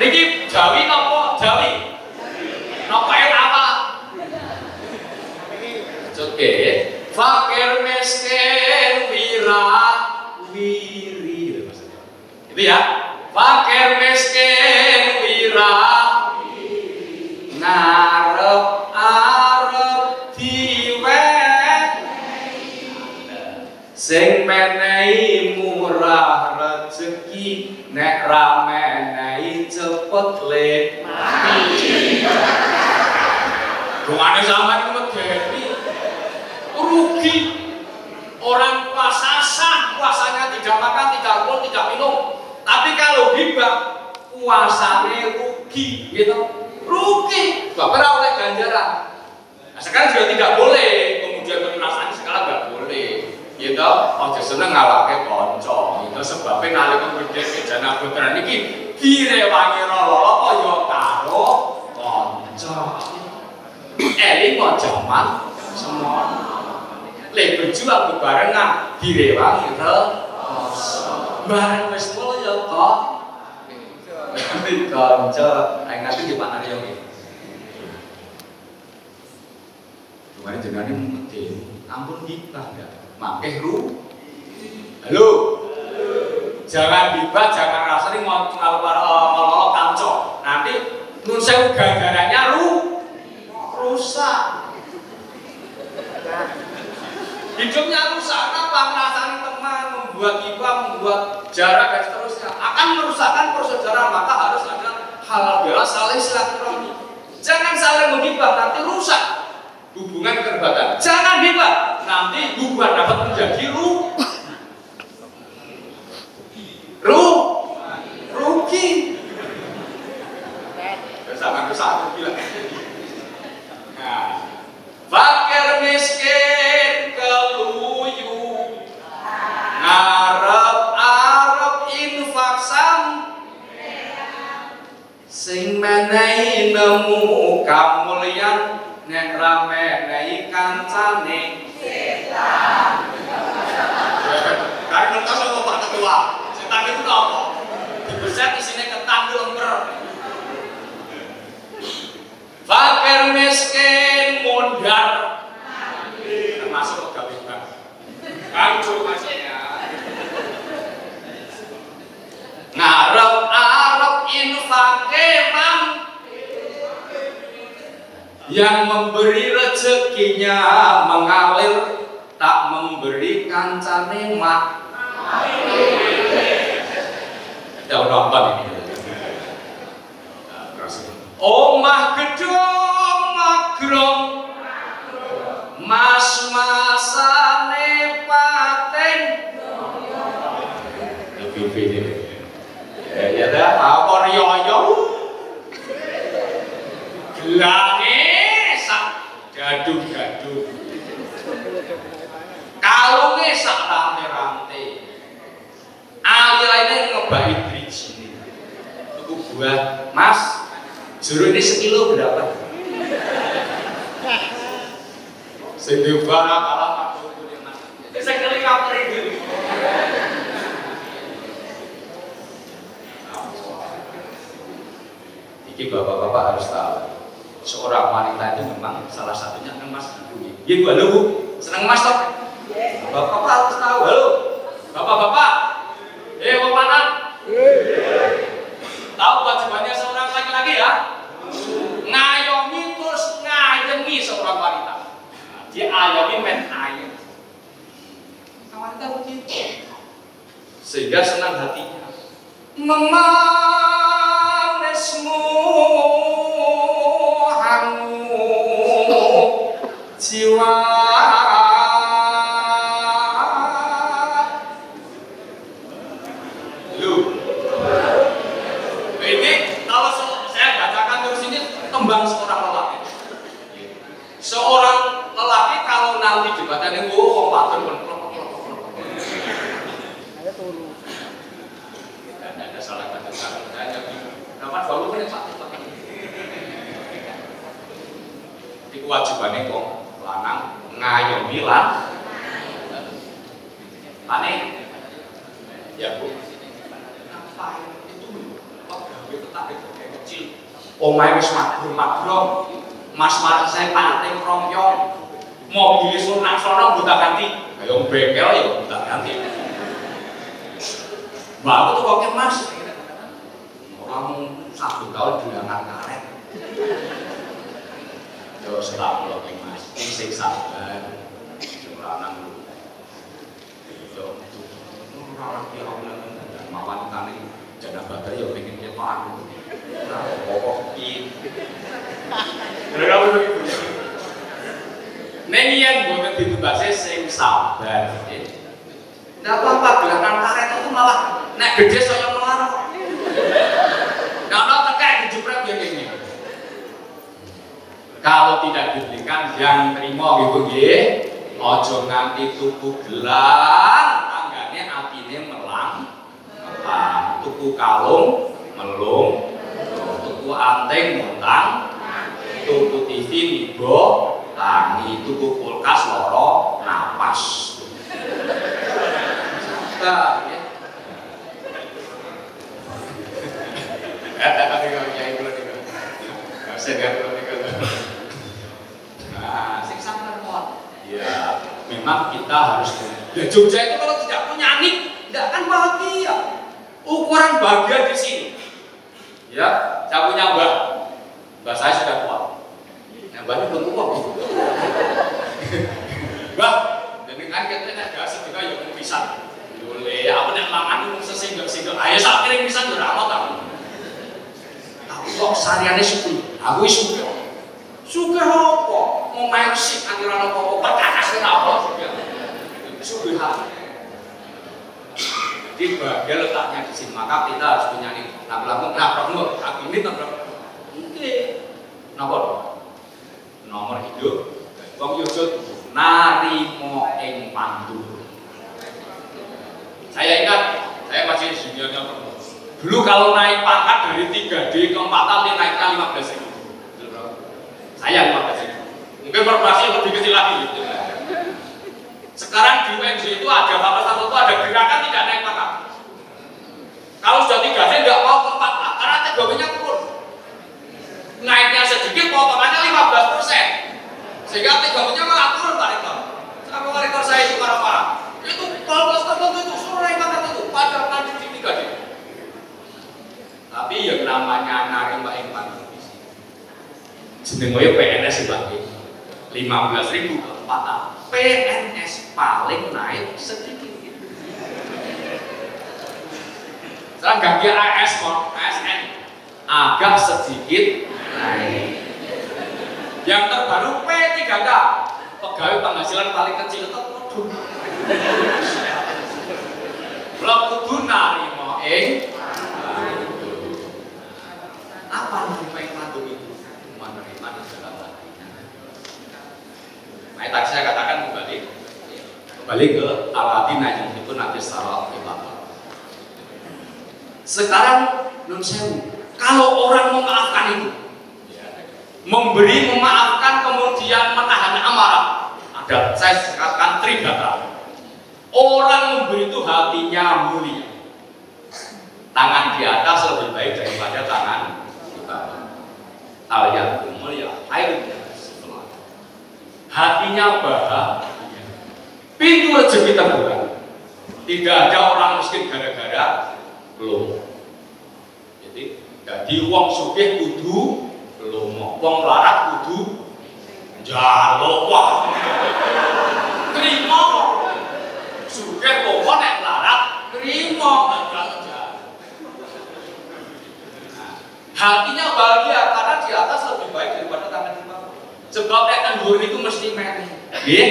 Niki Jawi napa Jawi? Napa apa? Oke. Fakir miskin pira wiri. Itu ya. Fakir miskin pira ngarep-arep diwek sing menehi murah rezeki nek ra menehi cepet le mati. Dungane sampean ku medeni rugi. Orang puasa sah, puasanya tidak makan, tidak alkohol, tidak minum. Tapi kalau hibah puasanya rugi, gitu. Rugi, bapak oleh ganjaran. Nah, sekarang juga tidak boleh, kemudian perasaan sekarang nggak boleh, gitu. Ojo seneng ngalahke konco, gitu. Sebabnya nalika gede kejana putra niki direwangi lolo kaya karo konco. Eling kok jaman semua. Le berjuang bebarengan direwangi rekoso. Bareng wis mulya kok. Konco, aing nanti di Pak Naryo iki. Kemarin jenenge mesti ampun gibah enggak. Makeh ru. Halo. Jangan gibah, jangan rasani mau ngalo kanca. Nanti nun sewu ganjarannya rusak. Hidupnya rusak apa? Ngerasani teman, membuat gibah, membuat jarak dan seterusnya akan merusakkan persaudaraan. Maka harus ada halal bihalal saling silaturahmi. Jangan saling menggibah, nanti rusak hubungan kekerabatan. Jangan gibah, nanti hubungan dapat menjadi rugi. Sangat rusak bilang. Nah, fakir miskin nemu kamulyan nek rame nei kancane setan. Kae ngertos apa Pak Ketua? Setan itu apa? Dibeset isine ketan lemper. Fakir miskin mondar. Termasuk pegawai bank. Hancur maksudnya. Ngarep-arep infakiran yang memberi rezekinya mengalir, tak memberi kancane mak. Udah nonton ini. Omah gedung magrong mas-masane paten. Ya dah, apa riyo gelange sak gaduh-gaduh. Kalunge sak rante-rante. Aliraine ngebaki drijine. Tuku buah, Mas. Juru ini sekilo berapa? Sedewa kalah aku punya Mas. Sekali kaper itu. Jadi bapak-bapak harus tahu, seorang wanita itu memang salah satunya senang Mas Ibu. Iya Bu, halo Bu, senang Mas toh? Bapak-bapak harus tahu, halo, bapak-bapak, Wapanan, tahu kewajibannya seorang laki-laki ya? Ngayomi terus ngayemi seorang wanita. Dia ayomi men ayem. Wanita begitu, sehingga senang hatinya. Memanesmu hangu jiwa. Ini kalau saya bacakan terus ini tembang seorang lelaki. Seorang lelaki kalau nanti dibacakan wong padha ada salah kata saya dapat 20 menit Pak. Itu kewajibannya kok lanang ngayomi lan ane ya Bu. Ngapain itu pegawai petani kayak kecil. Omahe wis magrong. Mas-mas saya pating kromyong. Mobil sunak sono buta ganti. Ayo bengkel ya buta ganti. Mbak aku tuh kok Mas. Orang 1 tahun bulangan karet. Yo setak lho Mas. Sing sabar. Lanang lho. Yo ora kira mawan tani jeneng babar yo pengen ketok aku. Nah, pokok iki. Ora ono iki. Ning yen mboten ditubase sing sabar. Ndak apa-apa gelangan karet itu malah nek gede saya melarang. Nah, tekek dijepret ya ini. Kalau tidak dibelikan yang terima gitu nggih. Aja nganti tuku gelang, tanggane atine melang. Tuku kalung melung, tuku anting montang, tuku TV nibo, tangi, tuku kulkas loro napas. Nah, ya. Nah, sing sampean mohon. Ya, memang kita harus. Ya, Jogja itu kalau tidak punya nik, tidak akan bahagia. Ukuran bahagia di sini. Ya, saya punya mbak. Mbak saya sudah kuat. Yang mbaknya belum kuat. Mbak, dengan kita ada juga yang pisang. Boleh, apa yang mangan itu sesinggal-singgal. Ayo sak piring pisang yo ra ono ta. Kok sariane suku, aku suku. Suku apa? Mau main sik anjuran apa-apa, perkakas ora apa. Suku hal. Jadi bahagia letaknya di sini, maka kita harus punya ini. Nabrak ini nabrak. Oke. Napa? Nomor hidup. Wong Yojo narimo ing pandur. Saya ingat, saya masih juniornya dulu kalau naik pangkat dari 3D ke 4 kali naiknya 15.000. Sayang 15.000. Mungkin perbasi lebih kecil lagi. Sekarang di UNJ itu ada satu ada gerakan tidak naik pangkat. Kalau sudah 3C nggak mau ke 4A karena TGW-nya turun. Naiknya sedikit, potongannya 15%. Sehingga TGW-nya malah turun Pak Rektor. Sama Pak Rektor saya itu marah-marah. Itu kalau tertentu itu suruh naik pangkat itu, padahal nanti di 3D. Tapi yang namanya narima iman jenenge PNS sebagai 15.000 ke 4A. PNS paling naik sedikit. Sekarang ganti ASN agak sedikit naik. Yang terbaru P3K, pegawai penghasilan paling kecil itu kudu. Belum kudu narimo apa narima mantu itu? Menerima di dalam hatinya. Nah, tadi saya katakan kembali ke Aladin yang itu nanti secara ibadah. Sekarang nun sewu, kalau orang memaafkan itu, memberi, memaafkan, kemudian menahan amarah, ada saya katakan trigata. Orang memberi itu hatinya mulia. Tangan di atas lebih baik daripada tangan di bawah. Al-yadu mulia, air sebelah. Hatinya bahagia. Pintu rezeki terbuka. Tidak ada orang miskin gara-gara belum. Jadi wong sugih kudu belum, wong larat kudu njaluk wae. Trimo. Sugih kok nek larat trimo hatinya bahagia karena di atas lebih baik daripada tangan di bawah. Sebab nek kendhuwur itu mesti meneh. Nggih?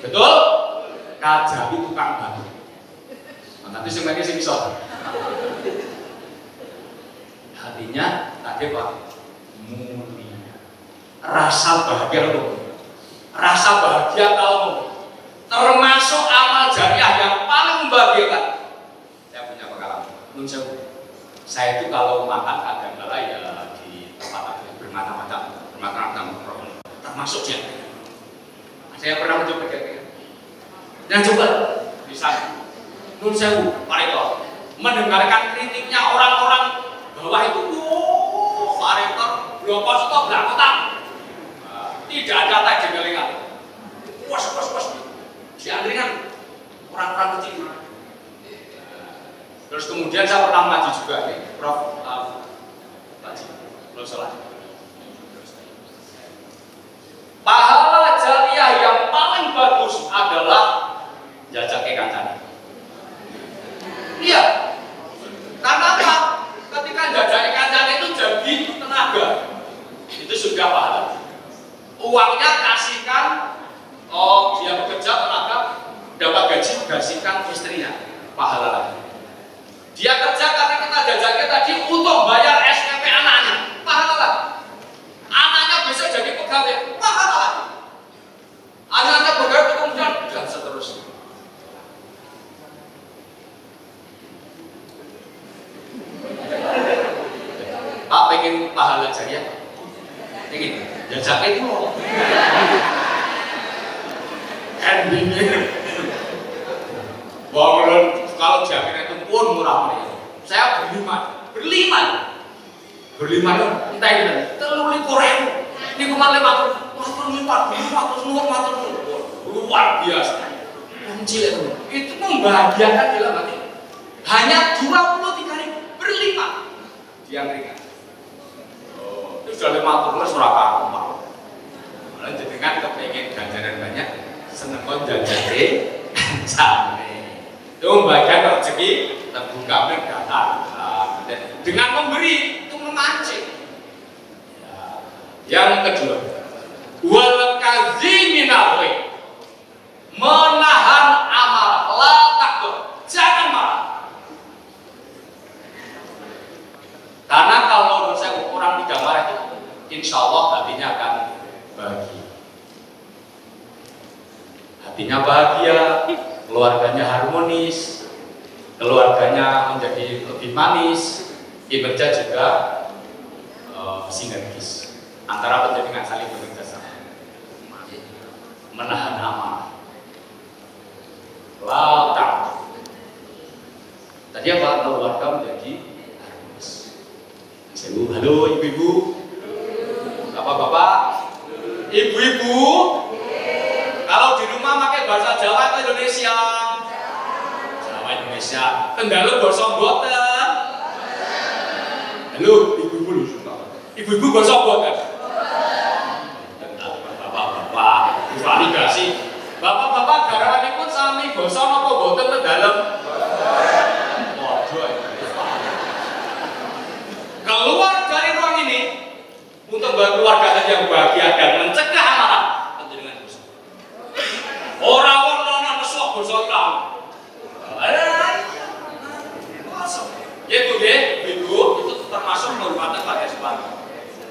Betul? Kajabi tukang batu. Nanti sing meneh sing iso. Hatinya tadi Pak mulia, rasa bahagia loh, rasa bahagia kalau termasuk amal jariah yang paling membahagiakan. Saya punya pengalaman. Saya itu kalau makan kadang-kala ya di tempat bermacam-macam, termasuk jariah. Saya pernah mencoba jariah. Yang coba bisa Nun Sewu, Pak Rektor, mendengarkan kritiknya orang-orang bahwa itu Pak Rektor blokos itu belakotan, tidak ada tadi gelengan, was diandringan orang-orang kecil. Terus kemudian saya pernah ngaji juga nih, Prof. Ngaji, belum salah. Pahala jariah yang paling bagus adalah jajake kancane. Iya, karena apa? Ketika jajake kancane itu jadi tenaga, itu sudah pahala. Uangnya kasihkan, dia bekerja tenaga, dapat gaji, kasihkan istrinya, pahala lagi. Dia kerja karena kita jajaknya tadi untuk bayar SPP anaknya, pahala lagi. Anaknya bisa jadi pegawai, pahala lagi. Anaknya pegawai kemudian dan seterusnya. Pak pengen pahala jariah? Pengen jajaknya itu endingnya bangun kalau jaminnya itu pun murah nih. Saya berlima entah itu telur Korea ini kemarin matur luar biasa kecil itu membahagiakan dalam hati. Hanya 23.000 berlima yang ringan. Itu sudah 50 suraka Pak. Malah jenengan kepengen ganjaran banyak, seneng kok jajake sampe. Itu membagikan rezeki terbuka mendatang. Dengan memberi itu memancing. Yang kedua, wal kaziminal ghaidh, menahan amarah, la takut, jangan marah. Karena kalau saya orang tidak marah itu, insya Allah hatinya akan bahagia. Hatinya bahagia, keluarganya harmonis, keluarganya menjadi lebih manis, kinerja juga sinergis. antara penjaringan saling bekerja sama, menahan amarah, latang. Tadi apa keluarga menjadi harmonis. Halo ibu-ibu, bapak-bapak, ibu-ibu. Kalau di rumah pakai bahasa Jawa atau Indonesia? Jawa Indonesia. Kendala basa mboten. Halo, ibu-ibu lho. Ibu-ibu basa mboten. Bapak-bapak, validasi. Bapak-bapak garawanipun sami basa napa mboten teng dalem? Waduh. Keluar dari ruang ini untuk berkeluarga yang bahagia dan mencegah amarah. Orang-orang nesok bersokan. Itu deh, ibu itu termasuk merupakan pada sebagai.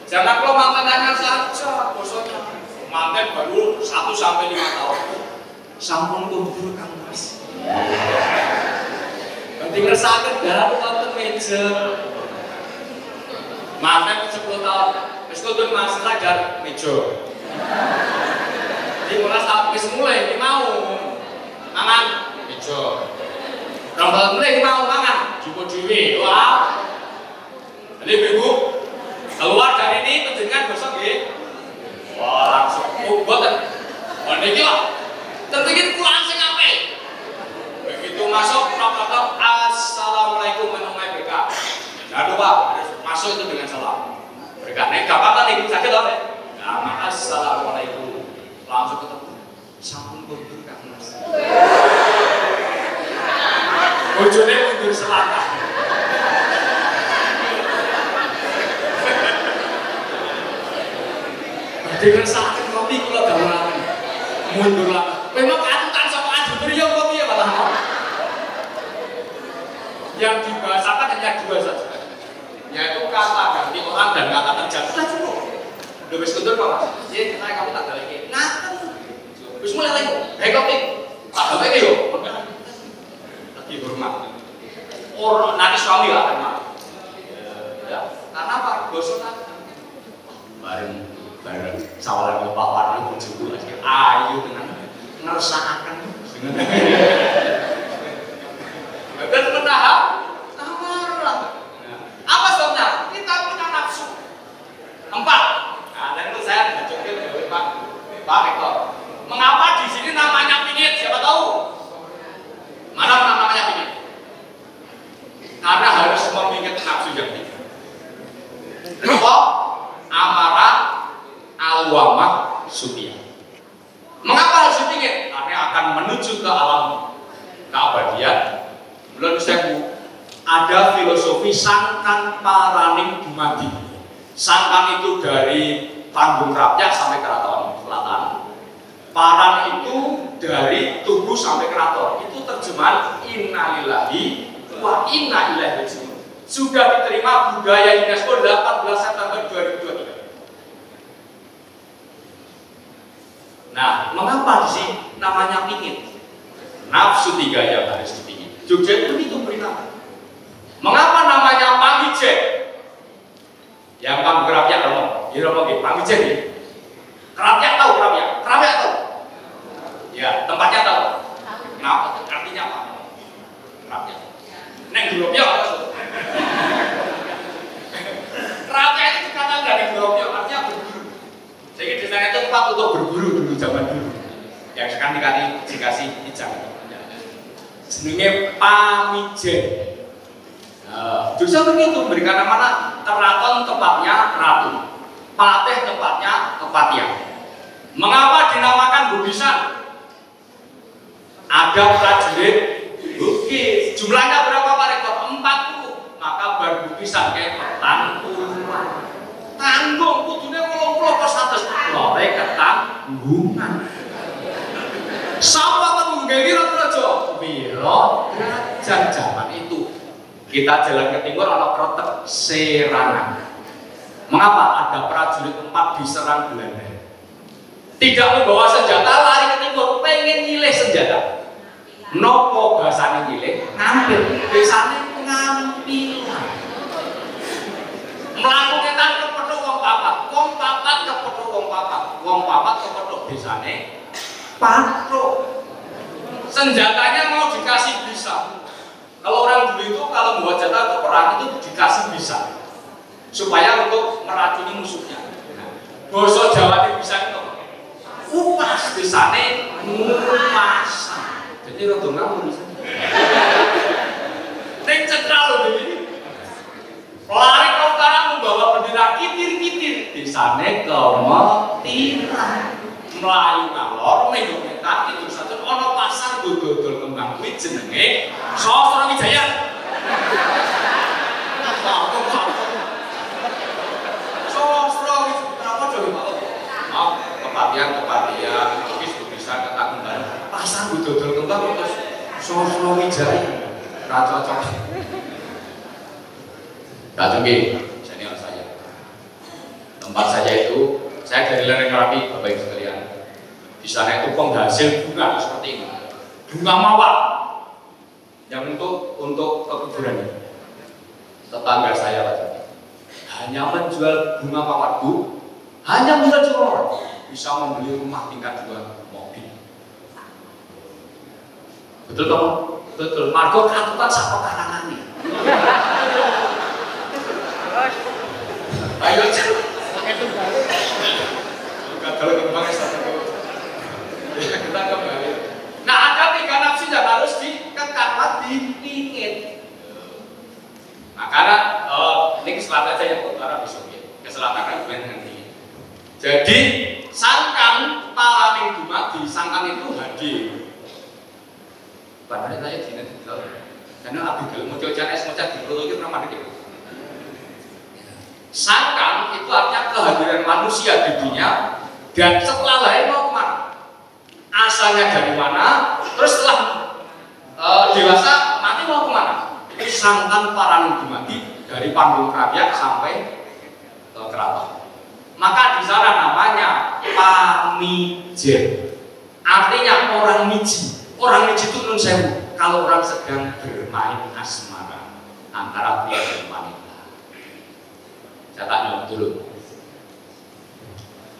Jangan kalau mantannya saja bosnya. Mantan baru 1 sampai 5 tahun. Sampun kumpul Kang Mas. Nanti ngersakaken dalam wonten meja. Mantan 10 tahun. Wis kudu Mas sadar meja. Jadi mulai saat mulai mau mangan meja. Rambal mulai mau mangan jumbo dhewe. Wah. Jadi ibu keluar dari ini dengan besok nggih. Wah, langsung mboten. Oh niki kok terpikir pulang sing apik. Begitu masuk protokol assalamualaikum warahmatullahi wabarakatuh. Jangan lupa masuk itu dengan salam. Berkatnya enggak apa-apa nih sakit loh. Nah, assalamualaikum. Langsung ketemu. Sampun mundur Kang Mas. Bojone mundur selangkah. Dengan sakit kopi kula damelan. Mundur lah. Memang aturan saka adulur ya kok piye malah. Yang dibahasakan hanya 2 saja. Yaitu kata ganti orang dan kata kerja. Sudah cukup. Udah wis kundur kok Mas. Iya, kita kamu tak lagi. Ngaten. Wis mulai lagi. Hei kopi. Tak lagi yo. Lagi hormat. Orang nanti suami lah kan. Ya. Karena apa? Gosok kan. Bareng sawalan Pak Warni bojoku ayu tenan ngersakaken dan menahan amarah. Apa sebabnya? Kita punya nafsu. 4. Nah, dan itu saya dijungkir oleh Pak Rektor. Mengapa di sini namanya pingit? Siapa tahu? Mana namanya pingit? Karena harus memingit nafsu yang tinggi. Kenapa? Amarah, al-wamah, sutia. Mengapa harus dipingit? Karena akan menuju ke alam keabadian. Bulan Sewu ada filosofi sangkan paraning dumadi. Sangkan itu dari Panggung Rakyat sampai Keraton Selatan. Paran itu dari Tugu sampai Keraton. Itu terjemahan innalillahi wa inna ilaihi raji'un. Sudah diterima budaya UNESCO 18 September 2023. Nah, mengapa di sini namanya pingin? Nafsu 3 yang harus dipingin. Jogja itu berita. Mengapa namanya Panggijen? Yang kamu kerapiak dong, ya dong, Panggijen ya. Kerapiak tahu kerapiak? Kerapiak tahu? Ya, tempatnya tahu. Nah, artinya apa? Kerapiak. Neng dulu ya. Kerapiak itu kata dari dulu ya, artinya berburu. Jadi di sana itu tempat untuk berburu dulu zaman dulu. Yang sekarang dikasih hijab. Sebenarnya Pamijen. Jogja begitu memberikan nama keraton tempatnya ratu, patih tempatnya kepatihan. Mengapa dinamakan Bubisan? Ada prajurit Bugis. Jumlahnya berapa Pak Rektor? 40. Maka bar Bubisan kayak tanggungan. Tanggung kudune 80 per 100. Lore ketanggungan. Sapa tanggung Wiro-Traja? Wiro-Trajan zaman itu. Kita jalan ke timur ada protek serangan. Mengapa? Ada prajurit 4 diserang Belanda. Tidak membawa senjata, lari ke timur, pengen nyilih senjata. Nopo bahasanya nyilih, ngambil. Biasanya ngambilan. Melakukan tangkap penuh wong papat patruk. Senjatanya mau dikasih bisa. Kalau orang dulu itu kalau buat senjata untuk perang itu dikasih bisa supaya untuk meracuni musuhnya. Basa Jawa itu bisa itu upas bisane ngupasan. Jadi rada ngawur. Ning cetral lho iki. Pelari ke utara membawa bendera kitir-kitir. Bisane kemetiran. Melayu ngalor minggu mentar itu saja ana pasar dodol kembang kuwi jenenge Sastra Wijaya. Sastra Wijaya apa coba Pak? Kepatian wis bisa ketakutan. Pasar dodol kembang terus Sastra Wijaya. Ra cocok. Datang senior saya. Tempat saya itu saya dari Lereng Merapi, Bapak Ibu sekalian. Di sana itu penghasil bunga seperti ini, bunga mawar yang untuk kekuburan. Tetangga saya Pak, hanya menjual bunga mawar Bu, hanya menjual bisa membeli rumah tingkat 2 mobil. Betul toh? Betul. Margo katutan sak pekarangan nih. Ayo kalau kembangnya satu ya kita kembali. Nah ada 3 nafsu yang harus dikekang, dipingit. Nah karena ini ke selatan aja yang utara besok ya, ke selatan kan dengan ini. Jadi sangkan paraning dumadi, sangkan itu hadir. Padahal saya dina detail. Karena abdi mau coba es mau di pulau itu pernah itu. Sangkan itu artinya kehadiran manusia di dunia. Dan setelah lahir mau kemana? Asalnya dari mana? Terus setelah dewasa mati mau kemana? Itu sangkan paraning dumadi dari panggung kerapiak sampai keraton. Maka di sana namanya pamijen. Artinya orang miji. Orang miji itu nun sewu. Kalau orang sedang bermain asmara antara pria dan wanita. Saya tanya dulu.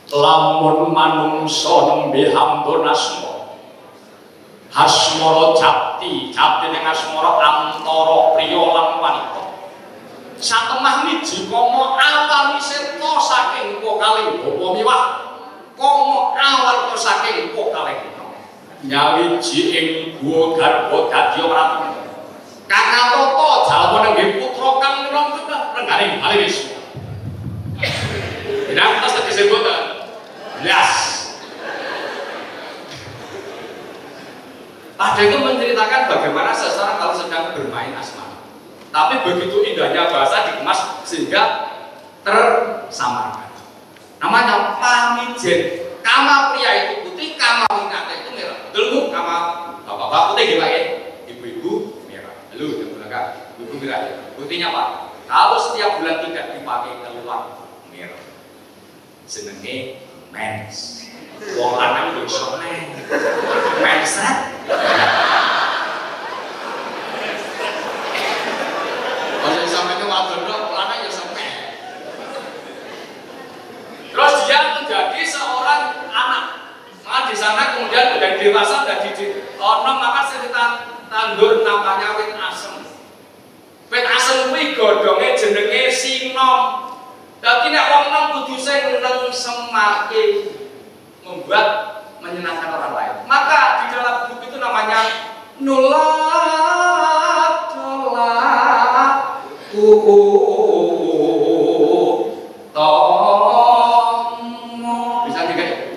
Lamun manungsa nembe hambon asmara hasmara japti ning asmara antara priya lan wanita satemah miji kama awal miseta saking kalih bapa miwah kama awal saking kalih nyawiji ing guwa garba dadi ratu kang atata jalma nggih putra kang ngrong rengganing Haliwisma. Benar atas disebutkan yes. Ada itu menceritakan bagaimana seseorang kalau sedang bermain asmara. Tapi begitu indahnya bahasa dikemas sehingga tersamarkan. Namanya pamijen. Kama pria itu putih, kama wanita itu merah. Betul kama bapak-bapak putih gimana ya? Ibu-ibu merah. Lalu yang belakang ibu merah ya. Putihnya Pak. Kalau setiap bulan tidak dipakai keluar merah. Senenge mens. Wong lanang yo iso menset. Kalau sampai ke wadon lanang yo iso Terus dia menjadi seorang anak. Maka di sana kemudian dari dewasa dan di onom maka cerita tandur namanya wit asem. Wit asem kuwi godhonge jenenge sinom. Dadi nek wong nang kudu sing neng semake membuat menyenangkan orang lain. Maka di dalam buku itu namanya nulat tomo. Bisa dikae.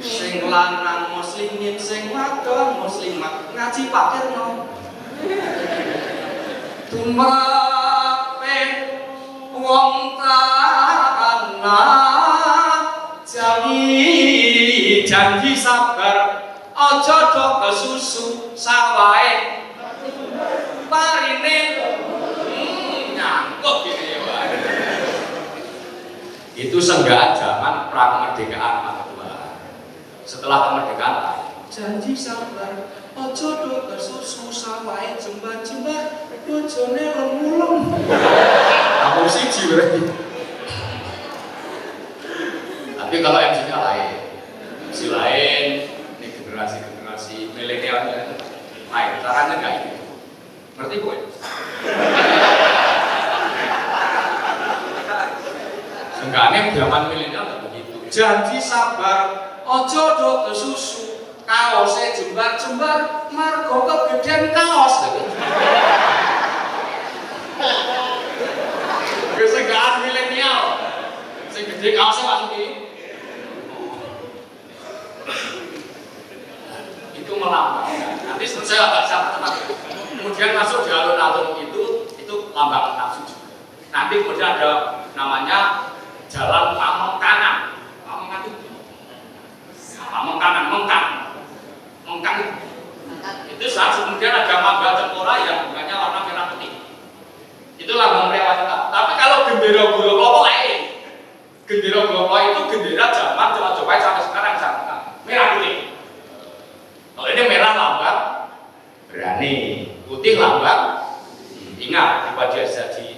Sing lanang muslimin sing wadon muslimat ngaji pakirno. Tumrape wong janji sabar aja do kesusu sawae parine nyangkut gini ya. Itu senggaan zaman prakemerdekaan kedua. Setelah kemerdekaan janji sabar aja do kesusu sawae jembar-jembar bojone remulung. Kamu siji berarti. Tapi kalau MC-nya lain, MC lain, ini generasi generasi milenial lain, caranya nggak itu. Ngerti gue? Seenggaknya zaman milenial nggak begitu. Janji sabar, ojo do kesusu, kaosnya jembar-jembar, margo kegedean kaos. Kesenggaan milenial, sing gede kaosnya langsung ini. Itu melambangkan. Nanti saya agak sama. Kemudian masuk di alun-alun itu lambang nafsu juga. Nanti kemudian ada namanya Jalan Pamengkanan. Pamengkanan itu Pamengkanan, Mengkang. Itu saat kemudian ada mangga cempora yang bunganya warna merah putih. Itu lambang realita. Tapi kalau gendera Golowo lain. Gendera Golowo itu gendera zaman coba-coba sampai sekarang merah putih. Kalau ini merah lambang berani, putih lambang ingat di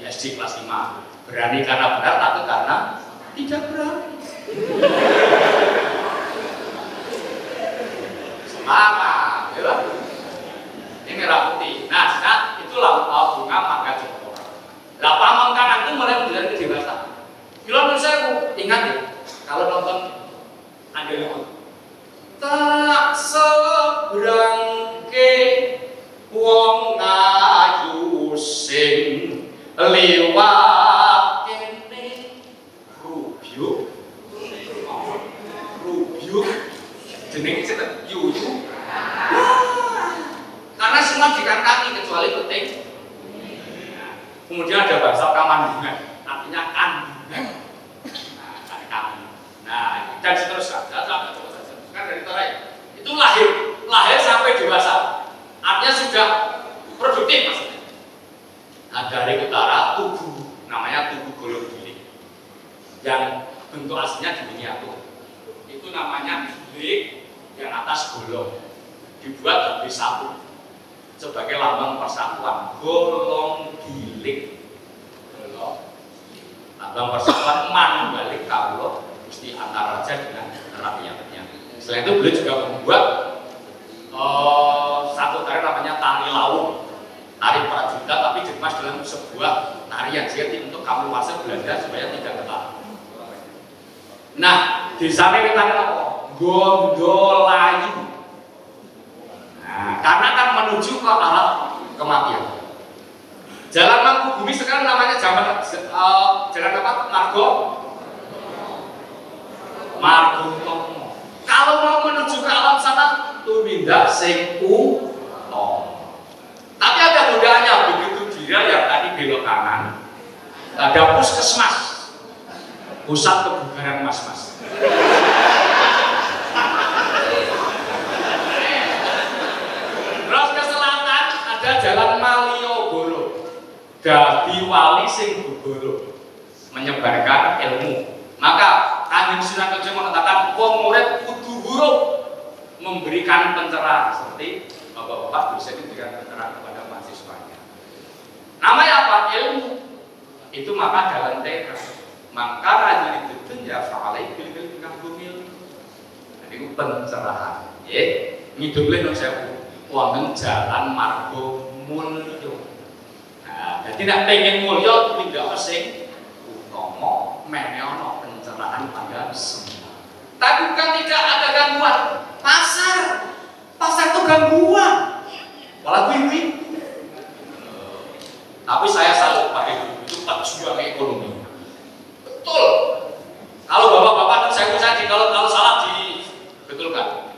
SD kelas 5 berani karena benar atau karena tidak berani. Semangat, ya. Ini merah putih. Nah, itulah bunga mangga cempora. Lah Pamengkanan itu mulai menjadi kedewasaan. Kalau saya ingat ya, kalau nonton ada itu tak seberangke wong ayu sing liwat kene rubyuk jenenge sinten yuyu karena semua dikantani kecuali penting. Kemudian ada bahasa kamandungan artinya kandungan. Nah, dan seterusnya kan dari Torai itu lahir sampai dewasa artinya sudah produktif maksudnya. Nah, dari utara tugu namanya tugu golong giling yang bentuk aslinya di miniatur itu namanya giling yang atas golong dibuat dari sapu sebagai lambang persatuan. Golong giling lambang persatuan manunggaling kawula Gusti Antaraja dengan rakyatnya. Selain itu beliau juga membuat satu tari namanya tari laung, tari prajurit, tapi dikemas dalam sebuah tarian jadi untuk kamu masa Belanda supaya tidak ketat. Nah, di sana kita apa? Gondolayu. Nah, karena kan menuju ke arah kematian. Jalan Mangkubumi sekarang namanya jalan apa? Margotomo. Kalau mau menuju ke alam sana, tumindak sing utama. Tapi ada godaannya, begitu dia yang tadi belok kanan, ada puskesmas, pusat kebugaran mas-mas. Terus ke selatan ada jalan Malioboro, dadi wali sing guguru, menyebarkan ilmu. Maka Kanjeng Sunan Kudus mengatakan wong murid kudu huruf memberikan pencerahan seperti bapak-bapak bisa diberikan pencerahan kepada mahasiswanya. Namanya apa? Ilmu. Itu maka dalam teka. Maka rajin itu ya fa'alai bil ngambungil. Jadi itu pencerahan. Ya, ngidupin nang sewu. Wonten jalan margo mulya. Nah, jadi nek pengen mulya tidak sing utama meneh ana pencerahan pada semua. Tapi bukan tidak ada gangguan. Pasar itu gangguan. Walau win-win. Tapi saya salut pakai itu pejuang ekonomi. Betul. Kalau bapak-bapak saya kalau salah dibetulkan.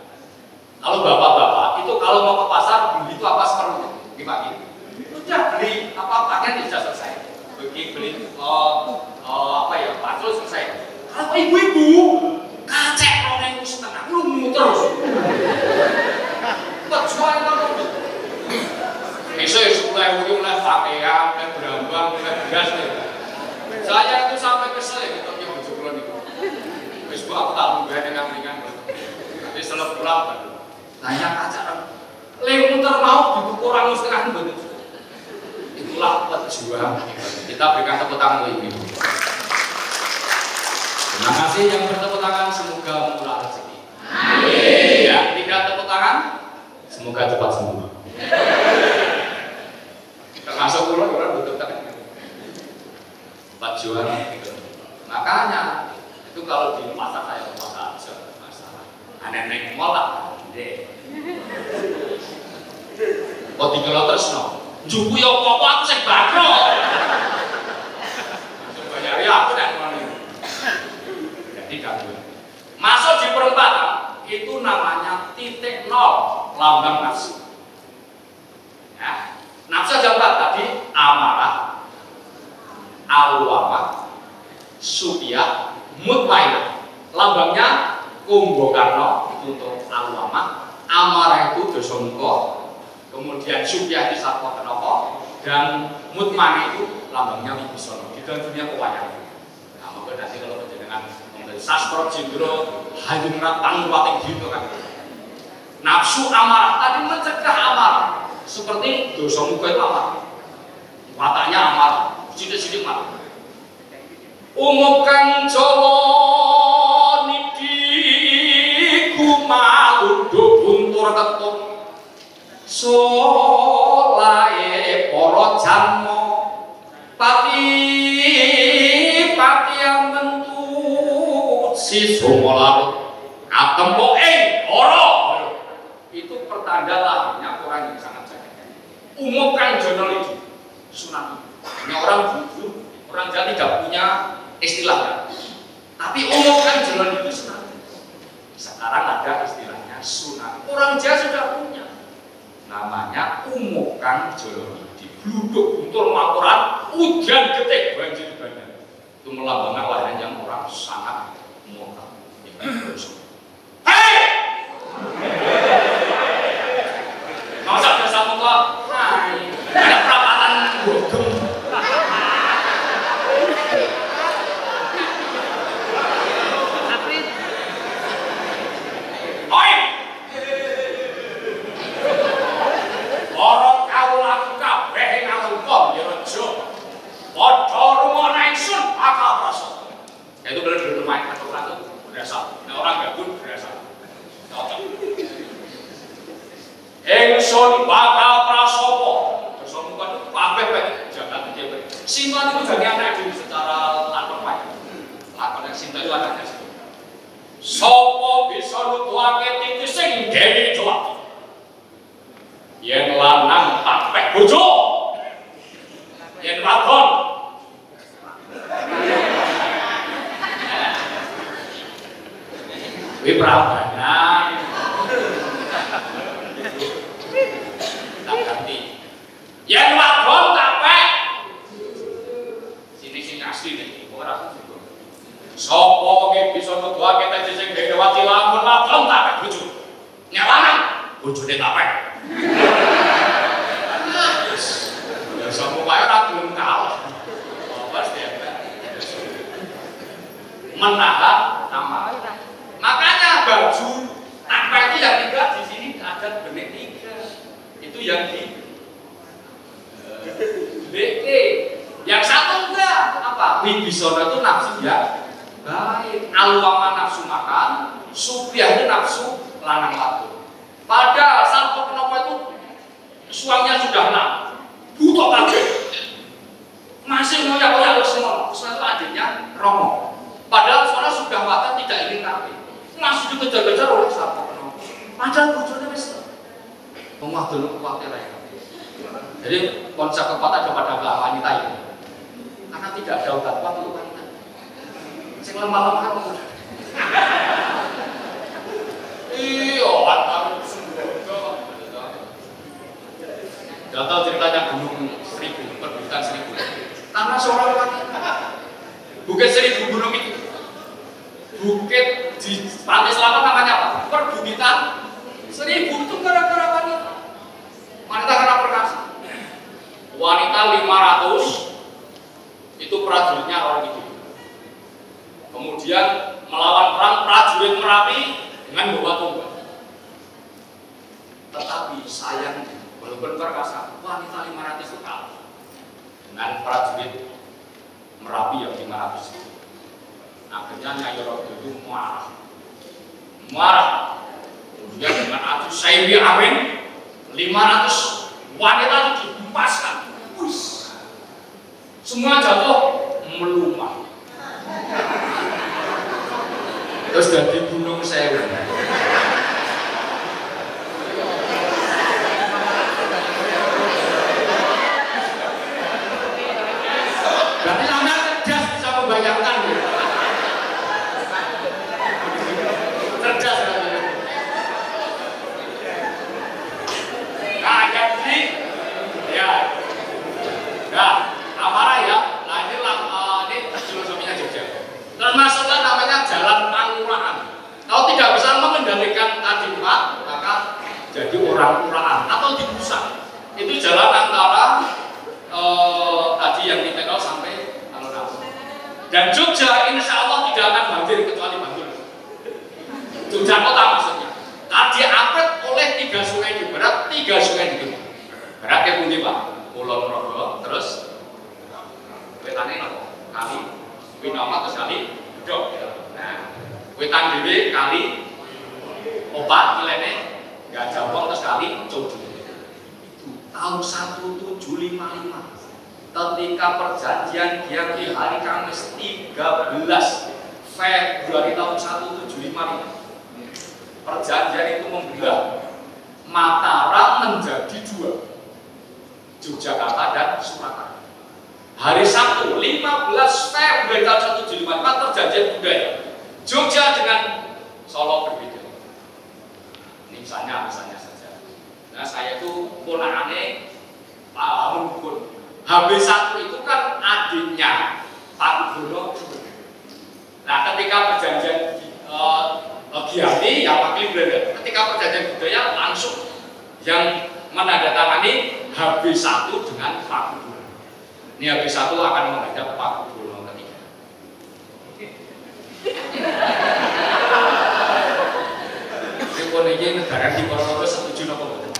Kalau bapak-bapak itu kalau mau ke pasar beli itu apa seperlunya? Gimana? Udah beli apa pakaian sudah selesai. Beli apa ya? Pacul selesai. Kalau ibu-ibu kacek orang itu setengah lu terus. Pejuang ekonomi. Besok 10.000 mulai pakaian, mulai berambang, mulai beras nih. Saya itu sampai kesel ya gitu yang berjualan itu. Besok aku tak lupa dengan ringan. Tapi setelah pulang, tanya kacaran. Leng muter mau dibuku orang setengah betul. Itulah pejuang. Kita berikan tepuk tangan untuk ibu. Terima kasih yang bertepuk tangan, semoga murah rezeki. Amin. Ya, tidak tepuk tangan. Semoga cepat sembuh. Termasuk pulau orang betul kan? Pak Juan gitu. Makanya itu kalau di pasar saya pasar aja masalah. Aneh-aneh mola, deh. Kok tinggal terus no? Juku yo kok aku sing bakro. Coba nyari aku dan mau. Jadi kamu masuk di perempatan itu namanya titik nol lambang nafsu. Ya, nafsu ada 4 tadi, amarah, al-wamah, supiyah, mutmainah. Lambangnya Kumbakarna itu untuk al-wamah, amarah itu dosa muka, kemudian supiyah itu satwa kenapa, dan mutmainah itu lambangnya Wibisana. Di dalam dunia pewayangan. Nah, mungkin nanti kalau dengan sastra jendro hayung ratang wating gitu kan. Nafsu amarah tadi mencegah amarah. Seperti dosa muka itu amarah. Wataknya amarah, sidik-sidik marah. Umukan Jawa niki kumalundo buntur ketut. Solae para janma pati mentu si sumolarut atempo ora. Itu pertanda lahirnya orang yang sangat jahat. Umumkan jurnal itu tsunami. Hanya orang jujur, orang jahat tidak punya istilah. Tapi umumkan jurnal itu tsunami. Sekarang ada istilahnya tsunami. Orang jahat sudah punya. Namanya umumkan jurnal itu. Gluduk buntul laporan, hujan gede banjir bandang. Itu melambangkan lahirnya yang orang sangat murka. Hei! Masa dosa muka? Hai, ada perapatan bodong. Oi! Orang kau laku kabeh ngalungkon ya rejo. Padha rumana ingsun akal prasa. Itu bener rumah satu-satu berasa. Nah, orang gabung berasa. Ingsun bakal prasopo. Dosa muka itu kabeh bae jagat gede. Sinten itu jadi anak dhewe secara lakon wae. Lakon yang sinten itu anaknya. Sopo bisa nutuake titik sing Dewi Jawati. Yen lanang tak pek bojo. Yen wadon Wih prabanan tak ganti. Yen wadon tak pek sini asli nih ora. Sopo ge bisa nutuake titik sing Dewi Jawati lamun wadon tak pek bojo. Yen lanang bojone tak pek. Semua orang belum kalah. Pasti menahan nama. Makanya baju apa itu yang 3 di sini ada benek 3. Itu yang di BK. Yang 1 enggak apa? Wibisana itu nafsu ya. Baik. Alwama nafsu makan, supiyah itu nafsu lanang latu. Padahal sampai kenapa itu suaminya sudah 6. Butuh kabeh. Masih ngoyak-ngoyak semua. Itu adiknya Romo. Padahal suara sudah mata tidak ingin kabeh. Masih dikejar-kejar oleh siapa kenapa? Padahal bujurnya wis. Omah dulu kuwatir ae. Jadi konsep kekuatan kepada wanita ini. Karena tidak ada obat kuat untuk wanita. Sing lemah-lemah kan. Iya, antar sembrono. Gatal ceritanya Gunung 1000, perbukitan 1000. Karena seorang wanita. Bukit 1000 gunung itu. Bukit di pantai selatan namanya apa? Perbukitan 1000 itu gara-gara wanita. Wanita karena perkasa. Wanita 500 itu prajuritnya orang itu. Kemudian melawan perang prajurit Merapi dengan bawa tombak. Tetapi sayangnya walaupun perkasa, wanita 500 itu kalah dengan prajurit Merapi yang 500 itu. Akhirnya Nyai Rodo itu marah. Kemudian dengan adu Sayyidi Amin 500 wanita itu dipaskan. Semua jatuh melumah. Terus dari Gunung Sewu. Berarti sampai cerdas bisa membayangkan gitu. Cerdas katanya. Nah, jadi ya. Nah, amarah ya. Nah, ini filosofinya Jogja. Termasuklah namanya jalan pangurahan. Kalau tidak bisa mengendalikan tadi Pak, maka jadi orang uraan atau dibusak. Itu jalan antara tadi yang kita tahu sampai alun-alun. Dan Jogja insya Allah tidak akan banjir kecuali banjir. Jogja kota maksudnya. Tadi diapit oleh 3 sungai di barat, 3 sungai di timur. Barat kayak pundi Pak? Kulon Progo, terus wetane apa? Kali Winoma terus kali Bedok. Nah, wetan dhewe kali Opat kilene Gajah Wong terus kali Codu. Tahun 1755 ketika perjanjian Giyan di hari Kamis 13 Februari tahun 1755 perjanjian itu membelah Mataram menjadi 2, Yogyakarta dan Surakarta. Hari Sabtu 15 Februari tahun 1755 perjanjian budaya Jogja dengan Solo berbeda. Ini misalnya saja. Nah, saya itu ponakane Pak Hamengkubuwono. HB1 itu kan adiknya Pak Bono. Nah, ketika perjanjian Giyanti yang wakil Belanda, ketika perjanjian budaya langsung yang menandatangani HB1 dengan Pak Bono. Ini HB1 akan menghadap Pak Bono ketiga. Ini negara di Kororo setuju apa betul?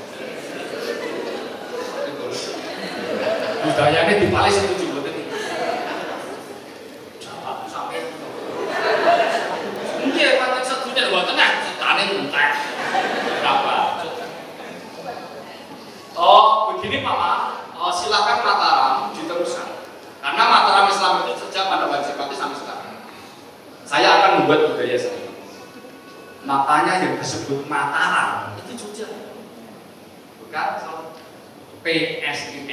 Budayanya di Palis setuju betul? Jawab sampai mungkin pakai setuju buat tengah, tani entek. Berapa? Oh begini Mama, silakan Mataram diteruskan. Karena Mataram Islam itu sejak pada Majapahit sampai sekarang. Saya akan membuat budaya sendiri. Makanya yang disebut Mataram itu Jogja, bukan PSIM.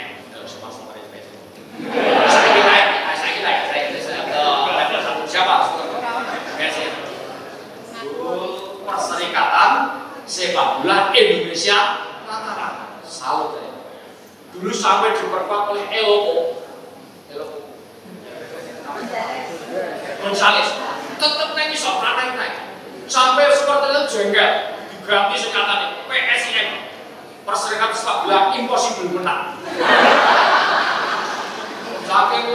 Saya kira siapa? PSIM. Perserikatan Sepak Bola Indonesia Mataram. Salut saya. Dulu sampai diperkuat oleh Eloko. Gonzales. Tetap nyanyi soprano naik. Sampai supporternya jengkel, diganti singkatannya PSIM, Perserikatan Sepak Bola Impossible menang. Saking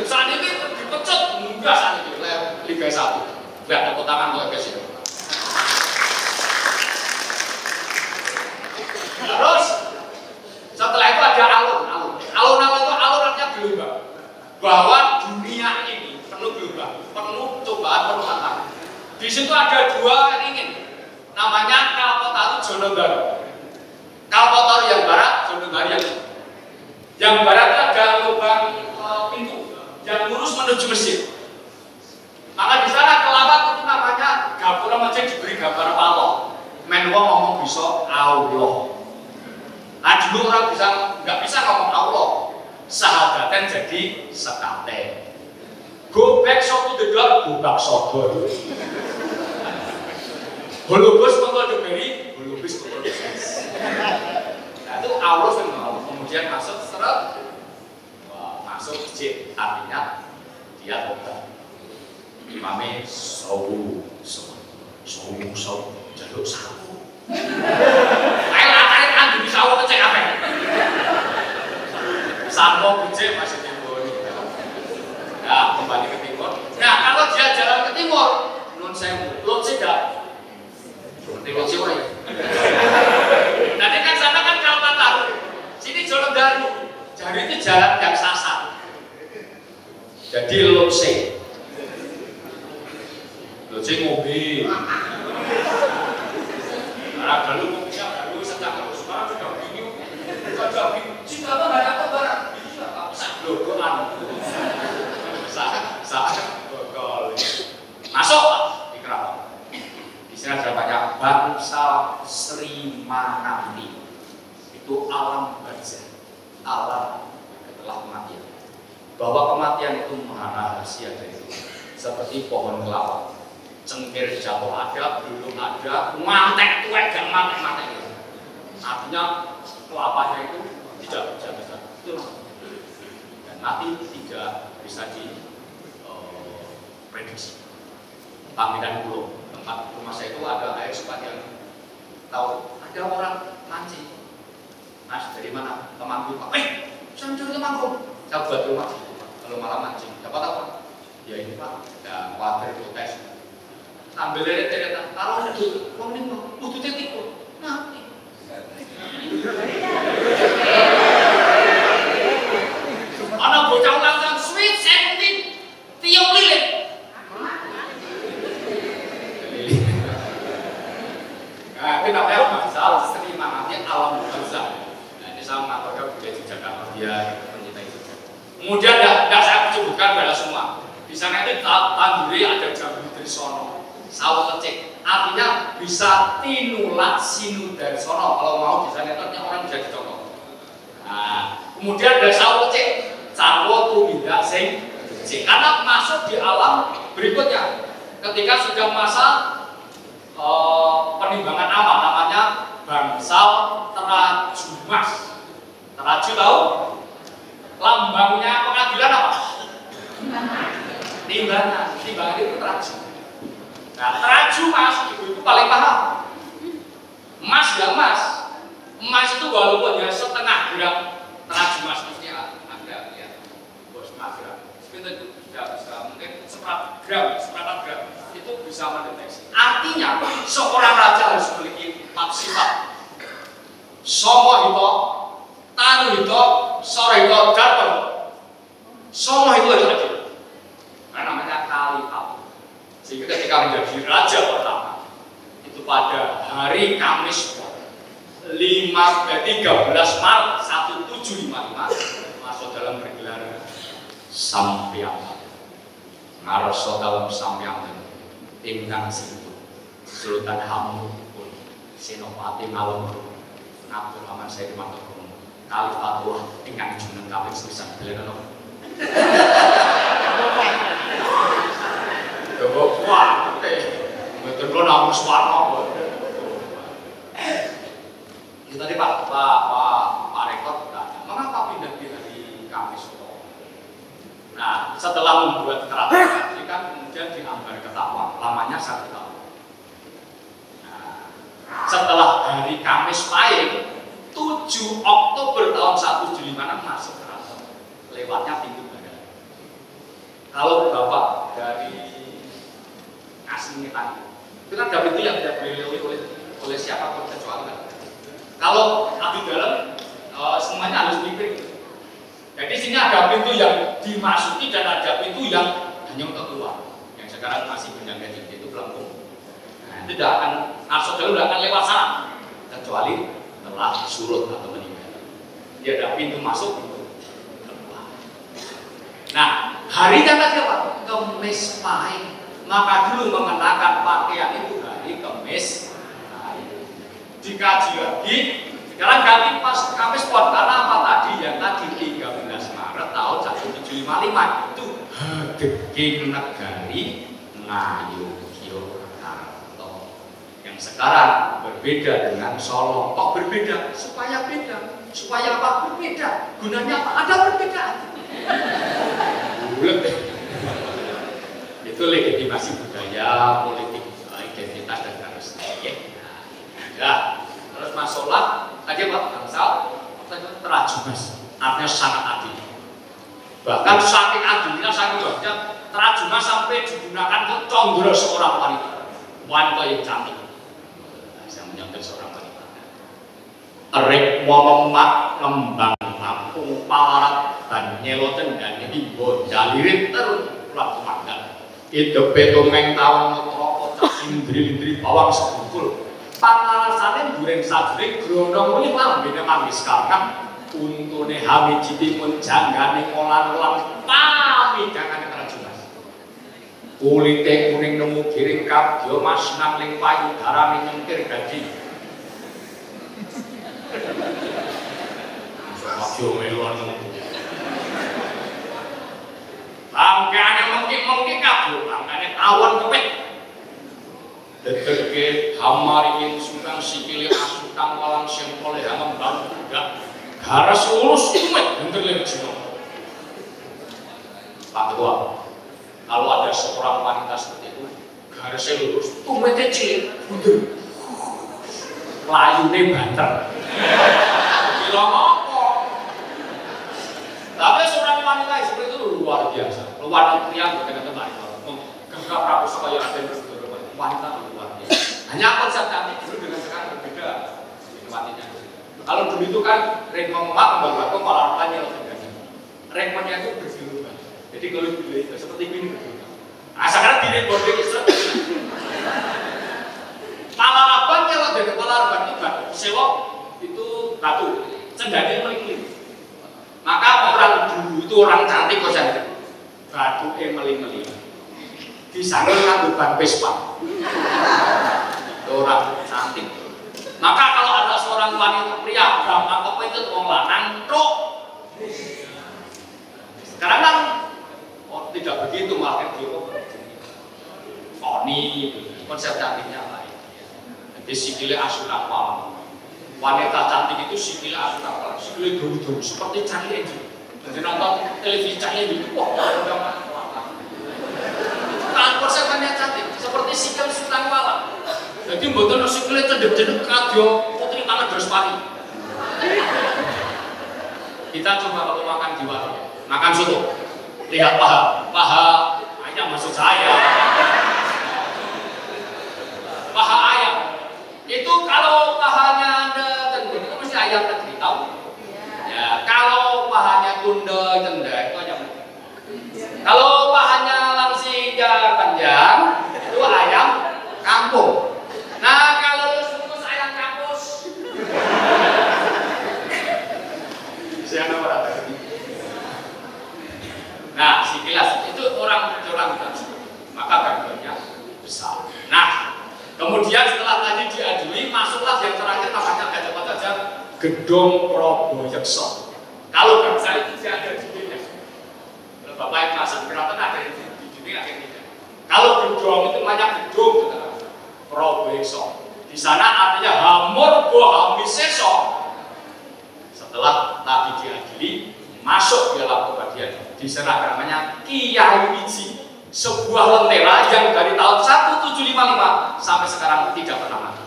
saat ini dipecut, enggak saat ini Liga 1. Lihat tepuk tangan oleh PSIM. Terus setelah itu ada alun-alun. Alun-alun itu alun artinya gelombang. Bahwa dunia ini penuh gelombang, penuh cobaan, penuh tantangan. Di situ ada 2 ringin, namanya Kalpataru Jonodaro. Kalpataru yang barat, Jonodaro yang barat itu ada lubang pintu yang lurus menuju Mesir. Maka di sana kelawat itu namanya gapura masjid diberi gambar Allah. Menwa ngomong bisa Allah. Nah dulu orang nggak bisa ngomong Allah, sahadaten jadi sekate. Go back so to the door, go back so door. Holobus mengkode beri, holobus mengkode ses. Nah itu Allah semua. Kemudian masuk seret, masuk masjid, artinya dia tobat. Imamnya sawu, jaluk sawu. Ayo latarin kan di sawu kecek apa? Sampo bujek masih timur. Nah kembali ke timur. Nah kalau dia jalan ke timur, nun sewu, lot tidak. Tengok siapa ya? Nanti kan sana kan Kalpataru, sini Jonodaro. Jadi itu jalan yang sasar. Jadi Lotse mobil. Karena dulu mobilnya mati. Itu alam barzah, alam setelah kematian. Bahwa kematian itu maha rahasia dari itu. Seperti pohon kelapa, cengkir jatuh ada, belum ada, mantek tuh gak mantek-mantek. Artinya kelapanya itu tidak bisa itu dan mati tidak bisa diprediksi. Pamiran Pulau, tempat rumah saya itu ada air sepanjang tahu. Ada orang mancing, Mas dari mana? Temanggung. Saya mencuri Temanggung. Saya buat rumah. Kalau malam mancing, dapat apa? Ya ini Pak, ada water protes. Ambil dari ternyata, kalau itu, uang ini butuh titik mati. Anak bocah ulang sweet 17, tiup lilin. Nah, itu namanya masalah terima nanti alam barzah. Nah, ini saya mengaturkan budaya Jakarta dia pencinta itu. Kemudian tidak saya sebutkan pada semua. Di sana itu tanduri ada jambu trisono, sawo kecik. Artinya bisa tinulat sinu dari sono. Kalau mau di sana itu orang bisa dicontoh. Nah, kemudian ada sawo kecik, sawo tumindak sing kecik. Karena masuk di alam berikutnya. Ketika sudah masa penimbangan amal, namanya bangsal terajumas. Teraju tahu? Lambangnya pengadilan apa? Timbangan. Timbangan itu teraju. Nah, teraju mas, itu paling paham. Emas ya emas. Emas itu walaupun ya setengah gram, teraju mas mesti ada ya. Bos mas gram. Itu tidak bisa, mungkin seperempat gram itu bisa mendeteksi. Artinya seorang raja harus memiliki 4 sifat. Somo hito, tanu hito, sore hito, darpan. Somo itu harus ada. Karena namanya kalifat. Sehingga ketika menjadi raja pertama itu pada hari Kamis 13 Maret 1755 masuk dalam pergelaran Sampiang. Ngarso dalam Sampiang ingkang sinten Sultan Hamengkubuwono Senopati Ngalenggur Abdul Rahman Said Mantoro Kalifatullah ingkang jeneng kaping 9 beliau wah, betul lo namun suara itu tadi Pak Rekod bertanya, mengapa pindah di hari Kamis? Nah, setelah membuat keterangan, ini kan kemudian diambar ketahuan, lamanya 1 tahun. Nah, setelah hari Kamis Pahing, 7 Oktober tahun 1756 masuk keraton, lewatnya pintu badan. Kalau Bapak dari aslinya tadi, itu kan ada pintu yang tidak boleh dilalui oleh siapapun kecuali kan. Kalau abdi dalam semuanya harus mimpin. Jadi sini ada pintu yang dimasuki dan ada pintu yang hanya untuk keluar. Yang sekarang masih penjaga itu pelengkung. Nah, tidak akan Arsodalu tidak akan lewat sana kecuali telah surut atau meninggal. Dia ada pintu masuk, pintu keluar. Nah, harinya tadi apa? Kemis Pahing. Maka dulu mengenakan pakaian itu hari Kemis Pahing. Dikaji lagi, sekarang ganti pas Kamis Pon karena apa tadi? Yang tadi 13 Maret tahun 1755 itu Hadeging Negari Ngayogyakarta. Yang sekarang berbeda dengan Solo. Kok berbeda? Supaya beda. Supaya apa? Berbeda. Gunanya apa? Ada perbedaan. Bulet. Itu legitimasi budaya, politik, identitas dan karakteristik. Ya, terus masalah tadi Pak Bangsal teraju mas, artinya sangat adil. Bahkan saking adilnya, saking baiknya teraju mas sampai digunakan untuk condro seorang wanita yang cantik. Saya menyebut seorang wanita. Erik molemak ngembang kampung parat dan nyeloten dan himbo jalirit terus pulang pemanggan. Itu petongeng tahun motor kocak indri-indri bawang sebungkul. Pangalasane dureng sajring grondong muni lambene mangis karang untune hawiji-pun janggane kolan-kolan pamidangane trajumas. Kulite kuning nemu giring kabya mas nang ling payudarane nyengkir gaji. aja melon. Bangkane mengki-mengki kabur, bangkane tawon kepek. Dedeke hamaringin sukang sikile asukang walang sempole ngembang enggak. Garas lurus umet bentar lejino. Pak Ketua, kalau ada seorang wanita seperti itu, garisnya lurus, umetnya cilik, bener. Layune banter. Bilang apa? Tapi seorang wanita seperti itu luar biasa. Wanita yang berkaitan gagah Prabu Sekaya Raden wanita luar biasa. Hanya konsep cantik dulu dengan sekarang berbeda. Wanitanya. Kalau dulu itu kan Raymond Mbak malah tanya Raymondnya itu bergelombang. Jadi kalau dulu itu seperti ini bergelombang. Nah sekarang di Raymond itu malah abang kalau dari kepala abang itu batu sewok itu batu cendani meling-meling. Maka orang dulu itu orang cantik kok cantik. Batu meling-meling. Di sana nganggo ban Vespa. Orang cantik. Maka kalau ada seorang wanita pria gampang kepedot wong lanang tok. Sekarang kan tidak begitu malah itu Tony konsep cantiknya lain. Jadi sikile asuran malam. Wanita cantik itu sikile asuran malam. Sikile dulu seperti cantik itu. Jadi nonton televisi cantik itu wah udah kan konsepnya cantik seperti sikil sultan malam. Jadi mboten sikile cendek-cendek kadya putri tanah Draspari. Kita coba kalau makan di warung, makan soto. Lihat paha ayam maksud saya. Paha ayam. Itu kalau pahanya tendek itu mesti ayam negeri tahu? Ya, kalau pahanya tunda tendek itu ayam negeri. Kalau pahanya langsing panjang itu ayam kampung. Nah, kalau lurus ayam kampus. Saya nomor apa? Nah, sekilas itu orang maka gangguannya besar. Nah, kemudian setelah tadi diadui, masuklah yang terakhir namanya dapat saja Gedong Proboyekso. Kalau bangsa itu tidak ada judulnya. Kalau Bapak yang masuk beratan ada di sini akhirnya. Kalau gedong itu namanya Gedong Proboyekso. Di sana artinya Hamur Bohamiseso. Setelah tadi diadili, masuk di dalam kebagian. Di sana namanya Kiai Wiji, sebuah lentera yang dari tahun 1755 sampai sekarang tidak pernah mati.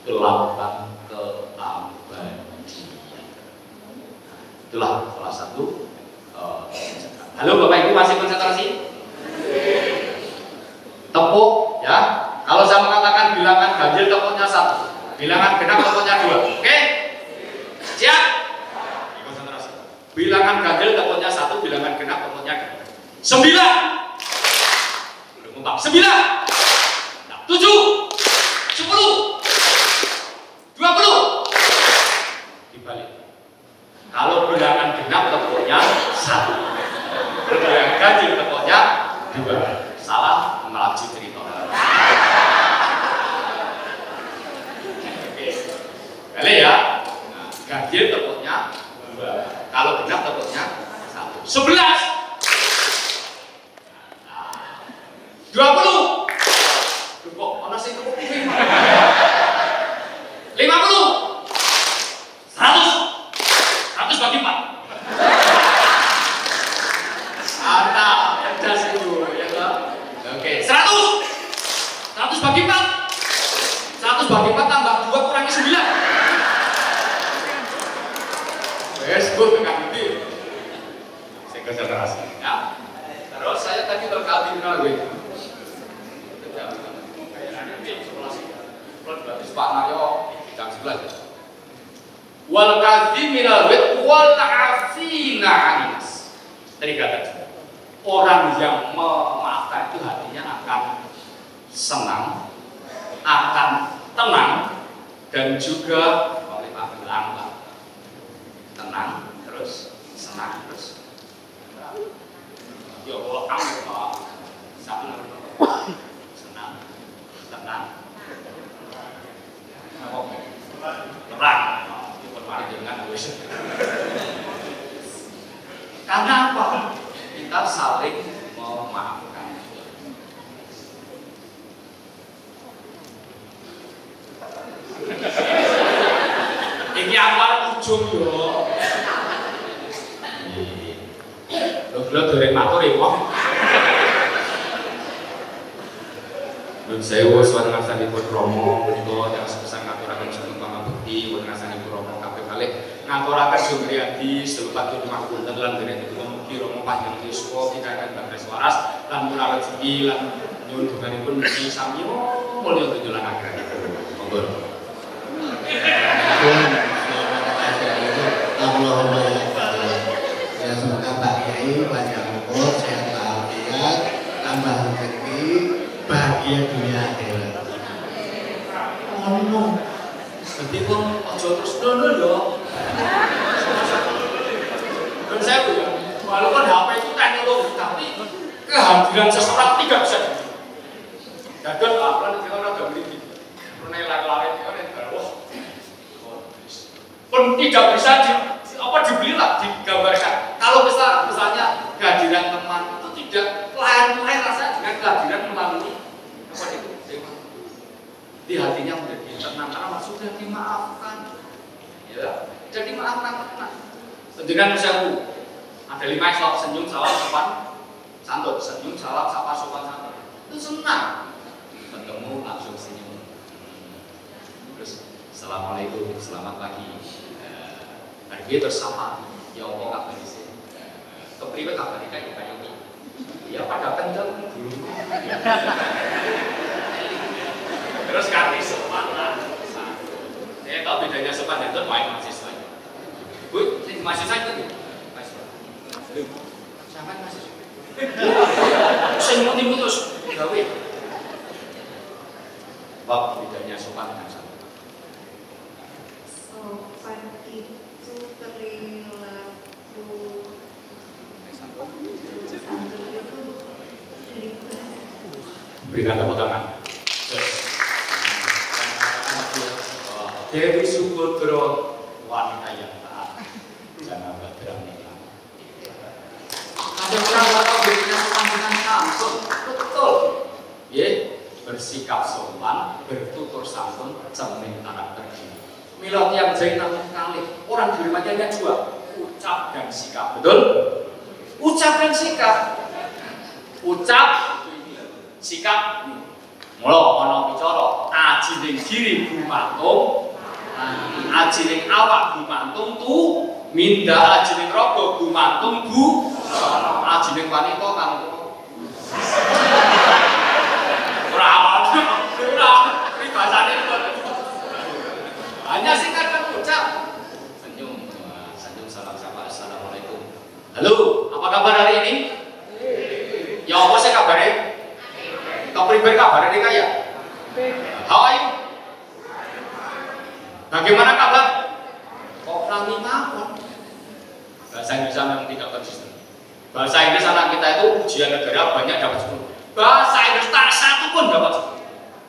Gelapkan keabadian. Itulah salah satu. Halo Bapak Ibu masih konsentrasi? Tepuk ya. Kalau saya mengatakan bilangan ganjil tepuknya 1, bilangan genap tepuknya 2. Oke? Siap? Konsentrasi. Bilangan ganjil tepuknya 1, bilangan genap tepuknya 2. 9. Belum kompak. 9. 7. 10. 20. Dibalik. Kalau bilangan genap tepuknya 1. Bilangan ganjil tepuknya 2. Salah melaju cerita. Boleh ya? Nah, ganjil tepuknya 2. Kalau genap tepuknya 1. 11. 20. Kok ana sing tepuk pipi? 50. 100. 100 bagi 4. Mantap, cerdas itu ya toh. Oke, 100. 100 bagi 4. 100 bagi 4 tambah 2 kurangi 9. Wes, Bu, dengan itu. Saya konsentrasi. Ya. Terus saya tadi berkali kenal gue. Berarti Pak Naryo bidang 11. Wal kadhiminal wit wal afina anis. Tadi kata orang yang memaafkan itu hatinya akan senang, akan tenang, dan juga oleh Pak Lambat. Tenang, terus senang, terus ya Allah Allah senang, tenang, terang, itu bermari dengan jenenge awal ujung yo. Lho dereng matur ya, Wong. Nun sewu suwan ngarsanipun Rama menika yang sebesar ngaturaken sugeng pangabekti wonten ngarsanipun Rama kabeh kalih ngaturaken sumriyadi selupat ngapunten lan dereng mugi Rama panjang yuswa pitaken bagres waras lan murah rezeki lan nyuwun donganipun mugi sami mulya donya lan akhirat. Monggo. Allahumma ya semoga Pak Kiai panjang umur, sehat walafiat, tambah rezeki, bahagia dunia akhirat. Ono. Dadi wong aja terus ngono lho. Dan saya punya, walaupun HP itu teknologi, tapi kehadiran seseorang tidak bisa gagal apa nih orang ada beli pernah lari-lari kan wah pun tidak bisa dibeli lah digambarkan. Kalau misalnya kehadiran teman itu tidak lain rasanya dengan kehadiran melalui apa itu di hatinya menjadi tenang karena sudah dimaafkan ya jadi maafkan dengan usiaku ada 5 soal senyum salam sopan santun senyum salam sapa sopan santun itu senang ketemu langsung senyum terus assalamualaikum selamat pagi hari ini bersama ya Allah kabar di sini kepriwe kabar kayak ini ya pada kenceng terus kali sopan lah saya tahu bedanya sopan dan main mahasiswa Bu, ini mahasiswa itu sampai mahasiswa saya mau diputus gawe Pak, bedanya sopan dengan sopan sopan itu perilaku santun itu dari berikan tepuk tangan Dewi Subodro wanita yang taat jangan berderang nikah ada orang berikan sopan dengan santun betul ya bersikap sopan bertutur santun cermin karakter diri milot yang jahitan kali orang di rumahnya hanya 2 ucap dan sikap betul ucap dan sikap ucap sikap mula ana bicara ajining diri gumantung ajining awak gumantung tu minda ajining raga gumantung bu ajining wanita kang ora pribadane hanya singkat dan ucap senyum salam sapa assalamualaikum halo apa kabar hari ini ya apa sih kabarnya kau pribadi kabarnya nih kaya how are you bagaimana kabar kok rami ngapun bahasa Indonesia memang tidak konsisten bahasa Inggris anak kita itu ujian negara banyak dapat 10 bahasa Inggris tak satu pun dapat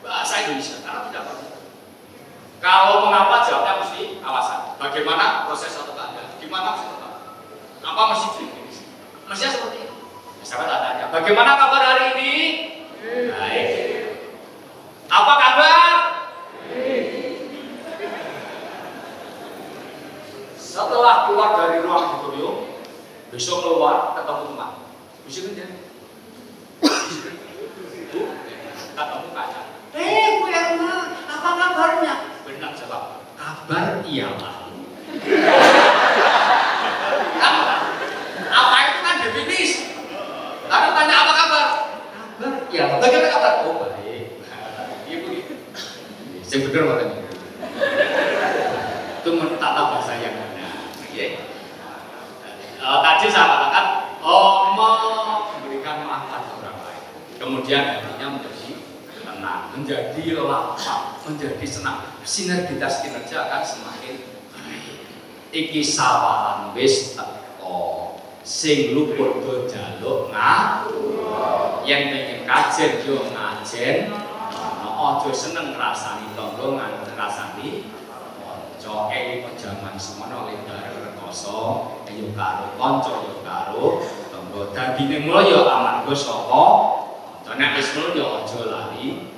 10 bahasa Indonesia karena tidak konsisten kalau mengapa jawabnya mesti alasan bagaimana proses satu tanda gimana mesti tetap apa mesti Inggris mestinya seperti itu saya tanya bagaimana kabar hari ini baik apa kabar setelah keluar dari ruang auditorium besok keluar ketemu teman bisa kan ketemu kaca Bu Erna apa kabarnya benar jawab kabar iyalah apa itu kan definisi lalu tanya apa kabar kabar iyalah bagaimana kabar oh baik iya begitu saya benar makanya itu tata bahasa yang tadi saya katakan memberikan maaf pada orang lain kemudian hatinya menjadi tenang menjadi lapang menjadi senang sinergitas kinerja akan semakin baik iki sawalan wis teko sing luput do njaluk ngapura yen pengen kajen yo ngajen aja seneng ngrasani tangga nganti ngrasani kanca iki jaman semono lebar rekoso yo karo kanca yo karo tangga dadine mula yo amarga saka nek wis ngono yo aja lali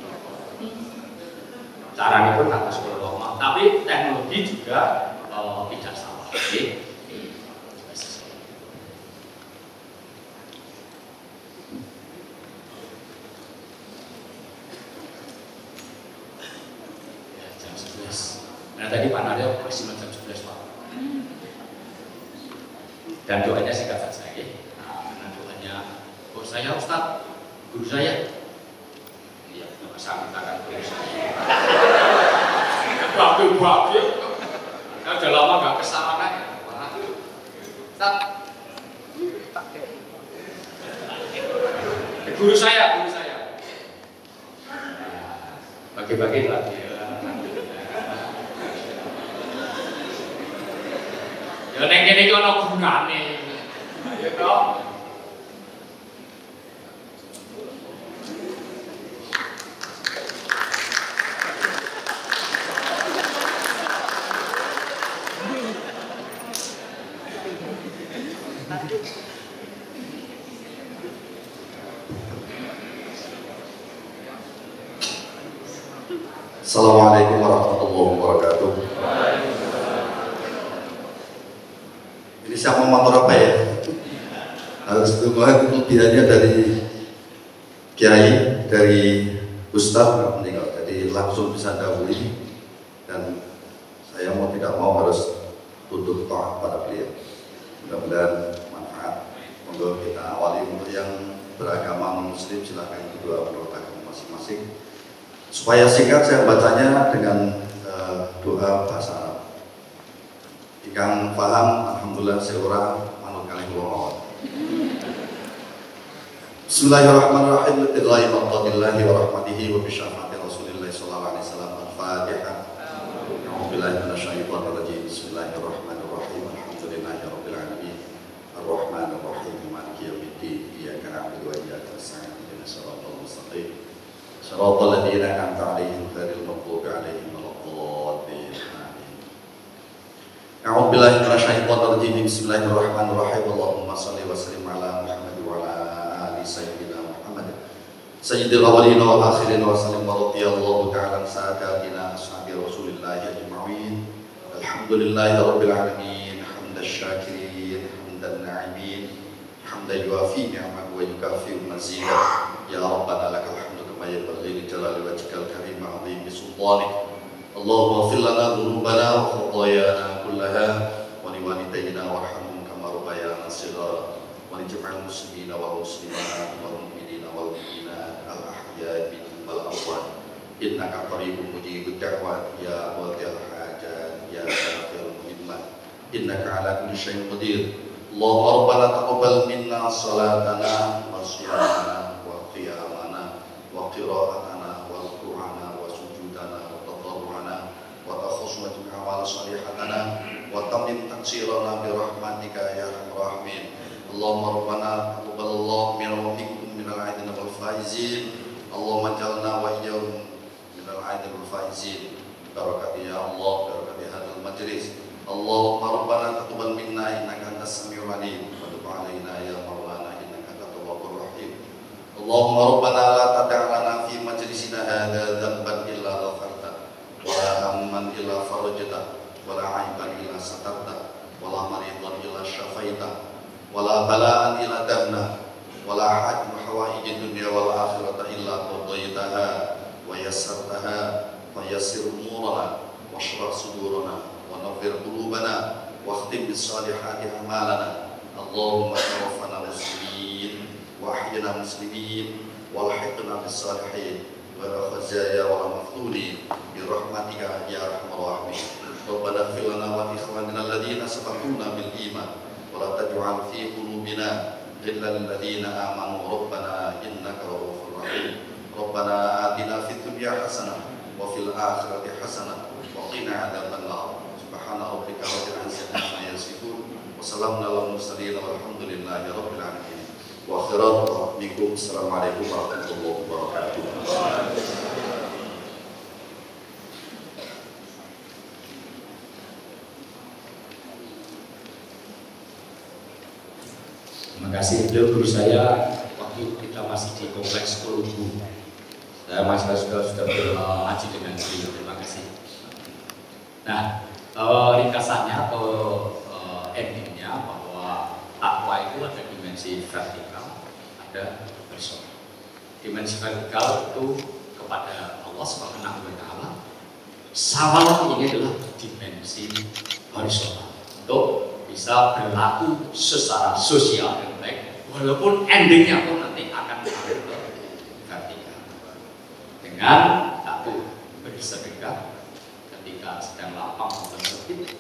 carane pun kados kula tapi teknologi juga tidak salah. Oke. Ya, jam 11. Nah tadi Pak Naryo masih jam 11 Pak. Dan doanya singkat saja ya. Nah, doanya guru saya Ustaz, guru saya. Iya, nggak usah mintakan guru saya. Babi. Saya udah lama nggak kesana ya. Ustaz. Guru saya. Bagi-bagi lagi ya. Ya nek kene iki ana gunane. Ayo toh. Assalamualaikum warahmatullahi wabarakatuh. Ini siapa motor apa ya? Harus tungguan kelebihannya dari Kiai, dari Ustadz meninggal, jadi langsung bisa dahului dan saya mau tidak mau harus tunduk taat pada beliau. Mudah-mudahan manfaat. Monggo kita awali untuk yang beragama non-muslim silakan berdoa menurut agama masing-masing. Supaya singkat saya bacanya dengan doa bahasa Arab. Jika paham, alhamdulillah seorang manut kali mawon. Bismillahirrahmanirrahim. Billahi maqdillahi wa rahmatihi wa bi syafaati Rasulillah sallallahu alaihi wasallam. Al-Fatihah. A'udzubillahi minasyaitonir rajim. Bismillahirrahmanirrahim. Alhamdulillahirabbil alamin. Arrahmanir rahim. Maliki yaumiddin. Iyyaka na'budu wa iyyaka nasta'in. Ihdinas siratal mustaqim. Shiratal ladzina an'amta 'alaihim ghairil maghdubi 'alaihim waladdallin. A'udzu billahi minasyaitonir rajim. Bismillahirrahmanirrahim. Allahumma shalli wa sallim ala Muhammad wa ala ali sayyidina Muhammad. Sayyidil awwalin wal akhirin wa sallim wa radhiyallahu ta'ala an sadatina ashabi Rasulillah ajma'in. Alhamdulillahirabbil alamin. Hamdash syakirin, hamdan na'imin, hamdan yuafi ni'amahu wa yukafi mazidah. Ya Rabbana lakal hamdu kama yanbaghi li jalali wajhikal karim 'azimi sultanik. Allahumma ighfir lana dhunubana wa khatayana kullaha wa li walidayna warhamhum kama rabbayana shighara wa li jami'il muslimina wal muslimat wal mu'minina wal mu'minat al ahya'i minhum wal amwat innaka qaribun mujibud da'wat ya qadil hajat ya shafil muhimmat innaka ala kulli syai'in qadir. Allahumma rabbana taqabbal minna salatana wa siyamana wa qiyamana wa qira'atana wa ruku'ana wa sujudana wa tadarru'ana wa takhusmatul amal salihatana wa tamim taksirana bi rahmatika ya arhamar rahimin. Allahumma rabbana taqabbalallahu minna wa minkum minal aidin wal faizin. Allahumma ij'alna wa iyyahum minal aidin wal faizin. Barakati ya Allah, barakati hadzal majlis. Allahumma rabbana taqabbal minna innaka antas samiul alim wa tub 'alaina ya maulana innaka antat tawwabur rahim. Allahumma rabbana la tada' lana fi majlisina hadza dhanban illa ghafarta wa la hamman illa farajta wa la 'aiban illa satarta wa la maridan illa syafaita wa la bala'an illa dahna wa la hajat hawaijid dunya wal akhirata illa qadaitaha wa yassartaha wa yassir umurana wa shrah sudurana wa nawwir qulubana wa khtim bis salihati a'malana. Allahumma tawaffana muslimin wa ahyina muslimin wa alhiqna bis salihin wa la khazaya wa la maftunin bi rahmatika ya arhamar rahimin. Rabbana ighfir lana wa li ikhwanina alladhina sabaquna bil iman wa la taj'al fi qulubina ghillan lil ladzina amanu rabbana innaka ra'ufur rahim. Rabbana atina fid dunya hasanah wa fil akhirati hasanah wa qina adzaban nar. Subhana rabbika rabbil izzati amma yasifun wa salamun alal mursalin walhamdulillahi rabbil alamin. Wa akhiran minkum. Assalamualaikum warahmatullahi wabarakatuh. Terima kasih. Beliau guru saya waktu kita masih di kompleks Kolubu. Saya sudah berhaji dengan beliau. Terima kasih. Nah, ringkasannya atau endingnya bahwa takwa itu ada dimensi vertikal, ada horizontal. Dimensi vertikal itu kepada Allah Subhanahu wa Ta'ala. Sawalat ini adalah dimensi horizontal untuk bisa berlaku secara sosial yang baik, walaupun endingnya pun nanti akan berakhir ke vertikal. Dengan satu bersedekah ketika sedang lapang atau sempit,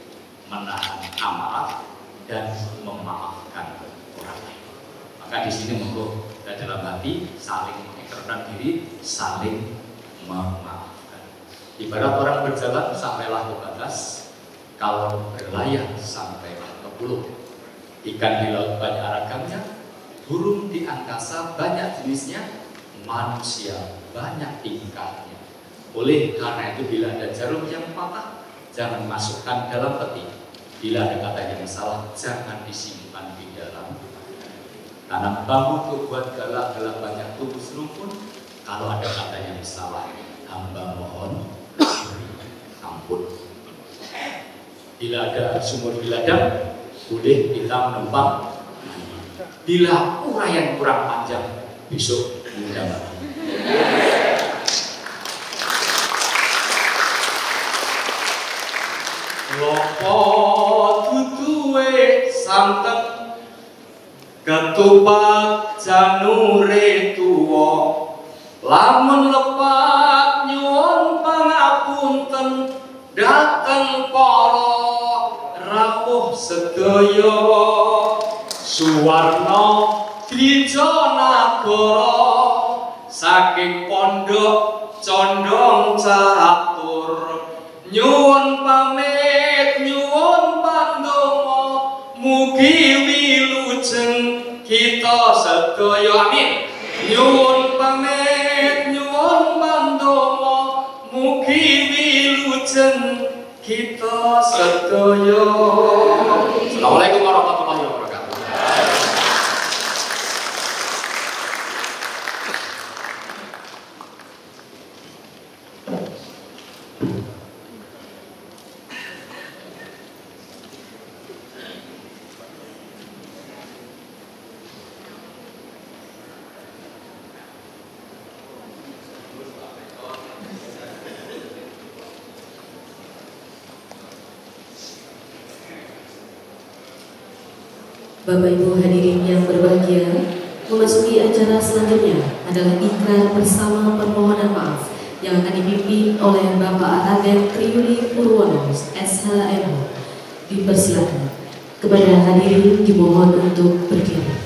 menahan amarah dan memaafkan orang lain. Maka di sini monggo kita dalam hati saling mengikrarkan diri, saling memaafkan. Ibarat orang berjalan sampailah ke batas, kalau berlayar sampailah ke pulau. Ikan di laut banyak ragamnya, burung di angkasa banyak jenisnya, manusia banyak tingkahnya. Oleh karena itu bila ada jarum yang patah, jangan masukkan dalam peti. Bila ada kata yang salah, jangan disimpan di dalam. Tanam bambu itu buat galak-galak banyak tumbuh serumpun. Kalau ada kata yang salah, hamba mohon ampun. Bila ada sumur biladang, boleh kita menumpang. Bila uraian kurang panjang, besok mudah. Lopo tutuwe santen, ketupat janure tuwa, lamun lepat nyuwun pangapunten, dateng para rawuh sedaya. Suwarna Dijonagara saking pondok condong catur, nyuwun pamit nyuwun pandonga, mugi wilujeng kita sedaya. Amin. Nyuwun pamit nyuwun pandonga, mugi wilujeng kita sedaya. Assalamualaikum warahmatullahi wabarakatuh. Bapak Ibu hadirin yang berbahagia, memasuki acara selanjutnya adalah ikrar bersama permohonan maaf yang akan dipimpin oleh Bapak Raden Triyuli Purwono, SHMH. Dipersilakan. Kepada hadirin dimohon untuk berdiri.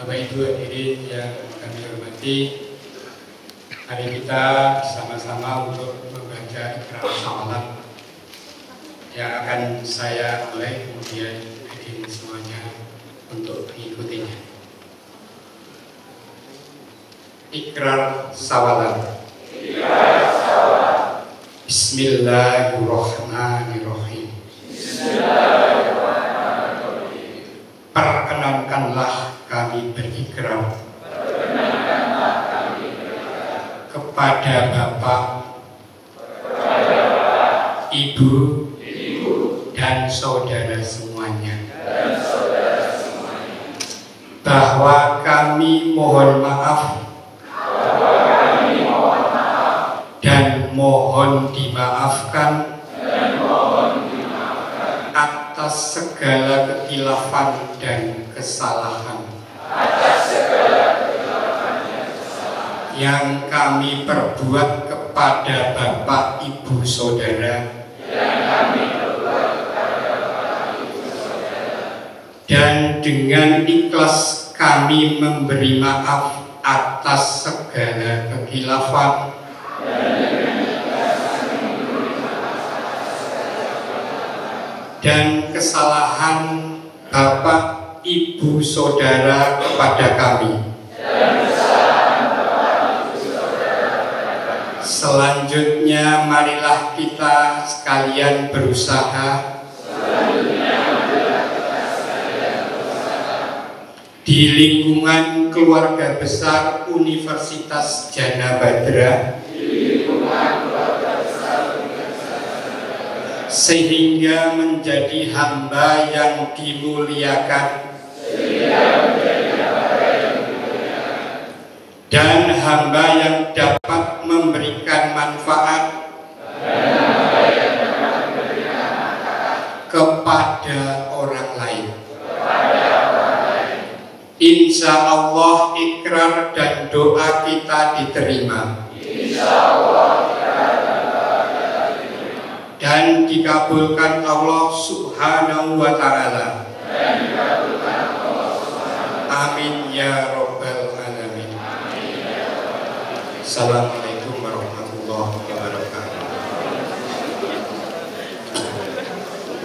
Bapak Ibu hadirin yang kami hormati, hari kita sama-sama untuk membaca ikrar salat yang akan saya mulai, kemudian hadirin semuanya untuk mengikutinya. Ikrar sawalan. Bismillahirrahmanirrahim. Perkenankanlah kami berikrar kepada Bapak, Ibu, dan saudara semuanya bahwa kami mohon maaf dan mohon dimaafkan atas segala kekhilafan dan kesalahan yang kami perbuat kepada Bapak Ibu Saudara dan dengan ikhlas kami memberi maaf atas segala kekhilafan dan kesalahan Bapak, Ibu, Saudara kepada kami. Selanjutnya marilah kita sekalian berusaha di lingkungan keluarga besar Universitas Jana Badra sehingga menjadi hamba yang dimuliakan dan hamba yang dapat memberikan manfaat kepada orang lain. Insya Allah ikrar dan doa kita diterima dan dikabulkan Allah Subhanahu wa Ta'ala. Amin ya Rabbal Alamin. Assalamualaikum warahmatullahi wabarakatuh.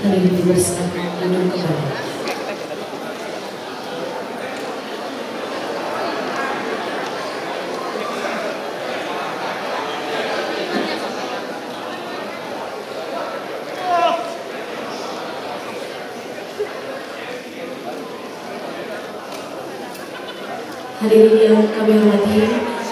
Hadirin dipersilakan duduk kembali. Hadirin yang kami hormati,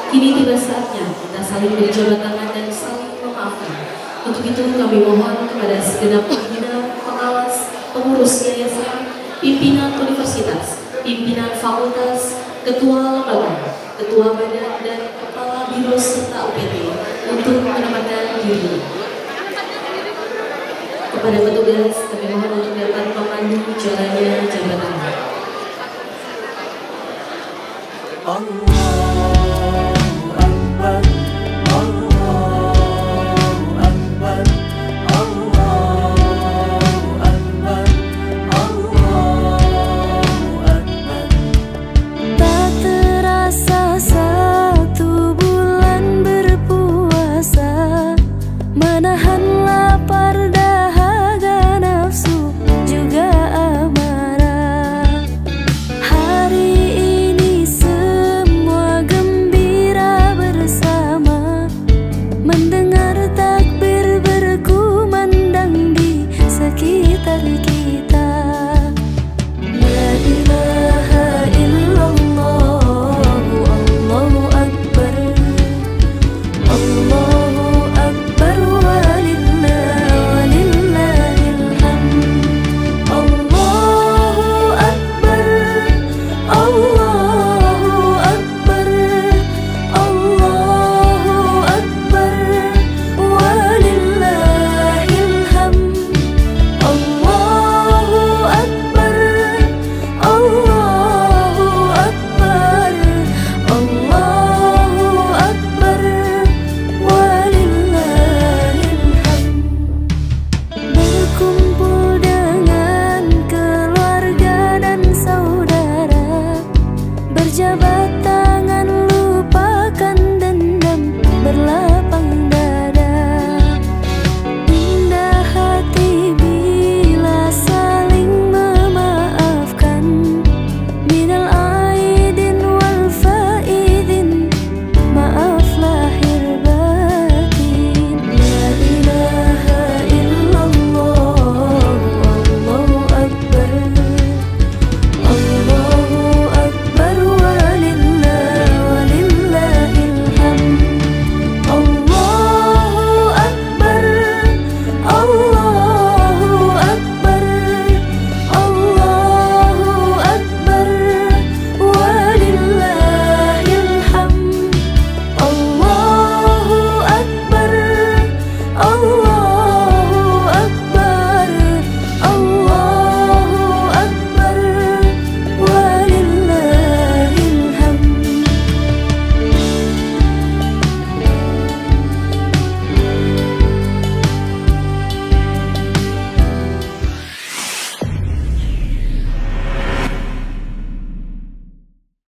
kini tiba saatnya kita saling berjabat tangan dan saling memaafkan. Untuk itu kami mohon kepada segenap pembina, pengawas, pengurus yayasan, pimpinan universitas, pimpinan fakultas, ketua lembaga, ketua badan dan kepala biro serta UPT untuk menempatkan diri. Kepada petugas kami mohon untuk dapat memandu jalannya jabatan. Allahu Akbar, Allahu Akbar, Allahu Akbar, Allahu Akbar. Tak terasa 1 bulan berpuasa, menahan lapar dahaga nafsu juga amarah. Hari mendengar takbir berkumandang di sekitar kita. La ilaha illallah, Allahu Akbar, Allahu Akbar, walillahil hamd. Allahu Akbar, Allahu Akbar, Allahu Akbar, walillahil hamd. Allahu Akbar, Allahu Akbar, Allahu Akbar, walillahil hamd. Berkumpul dengan keluarga dan saudara, berjabat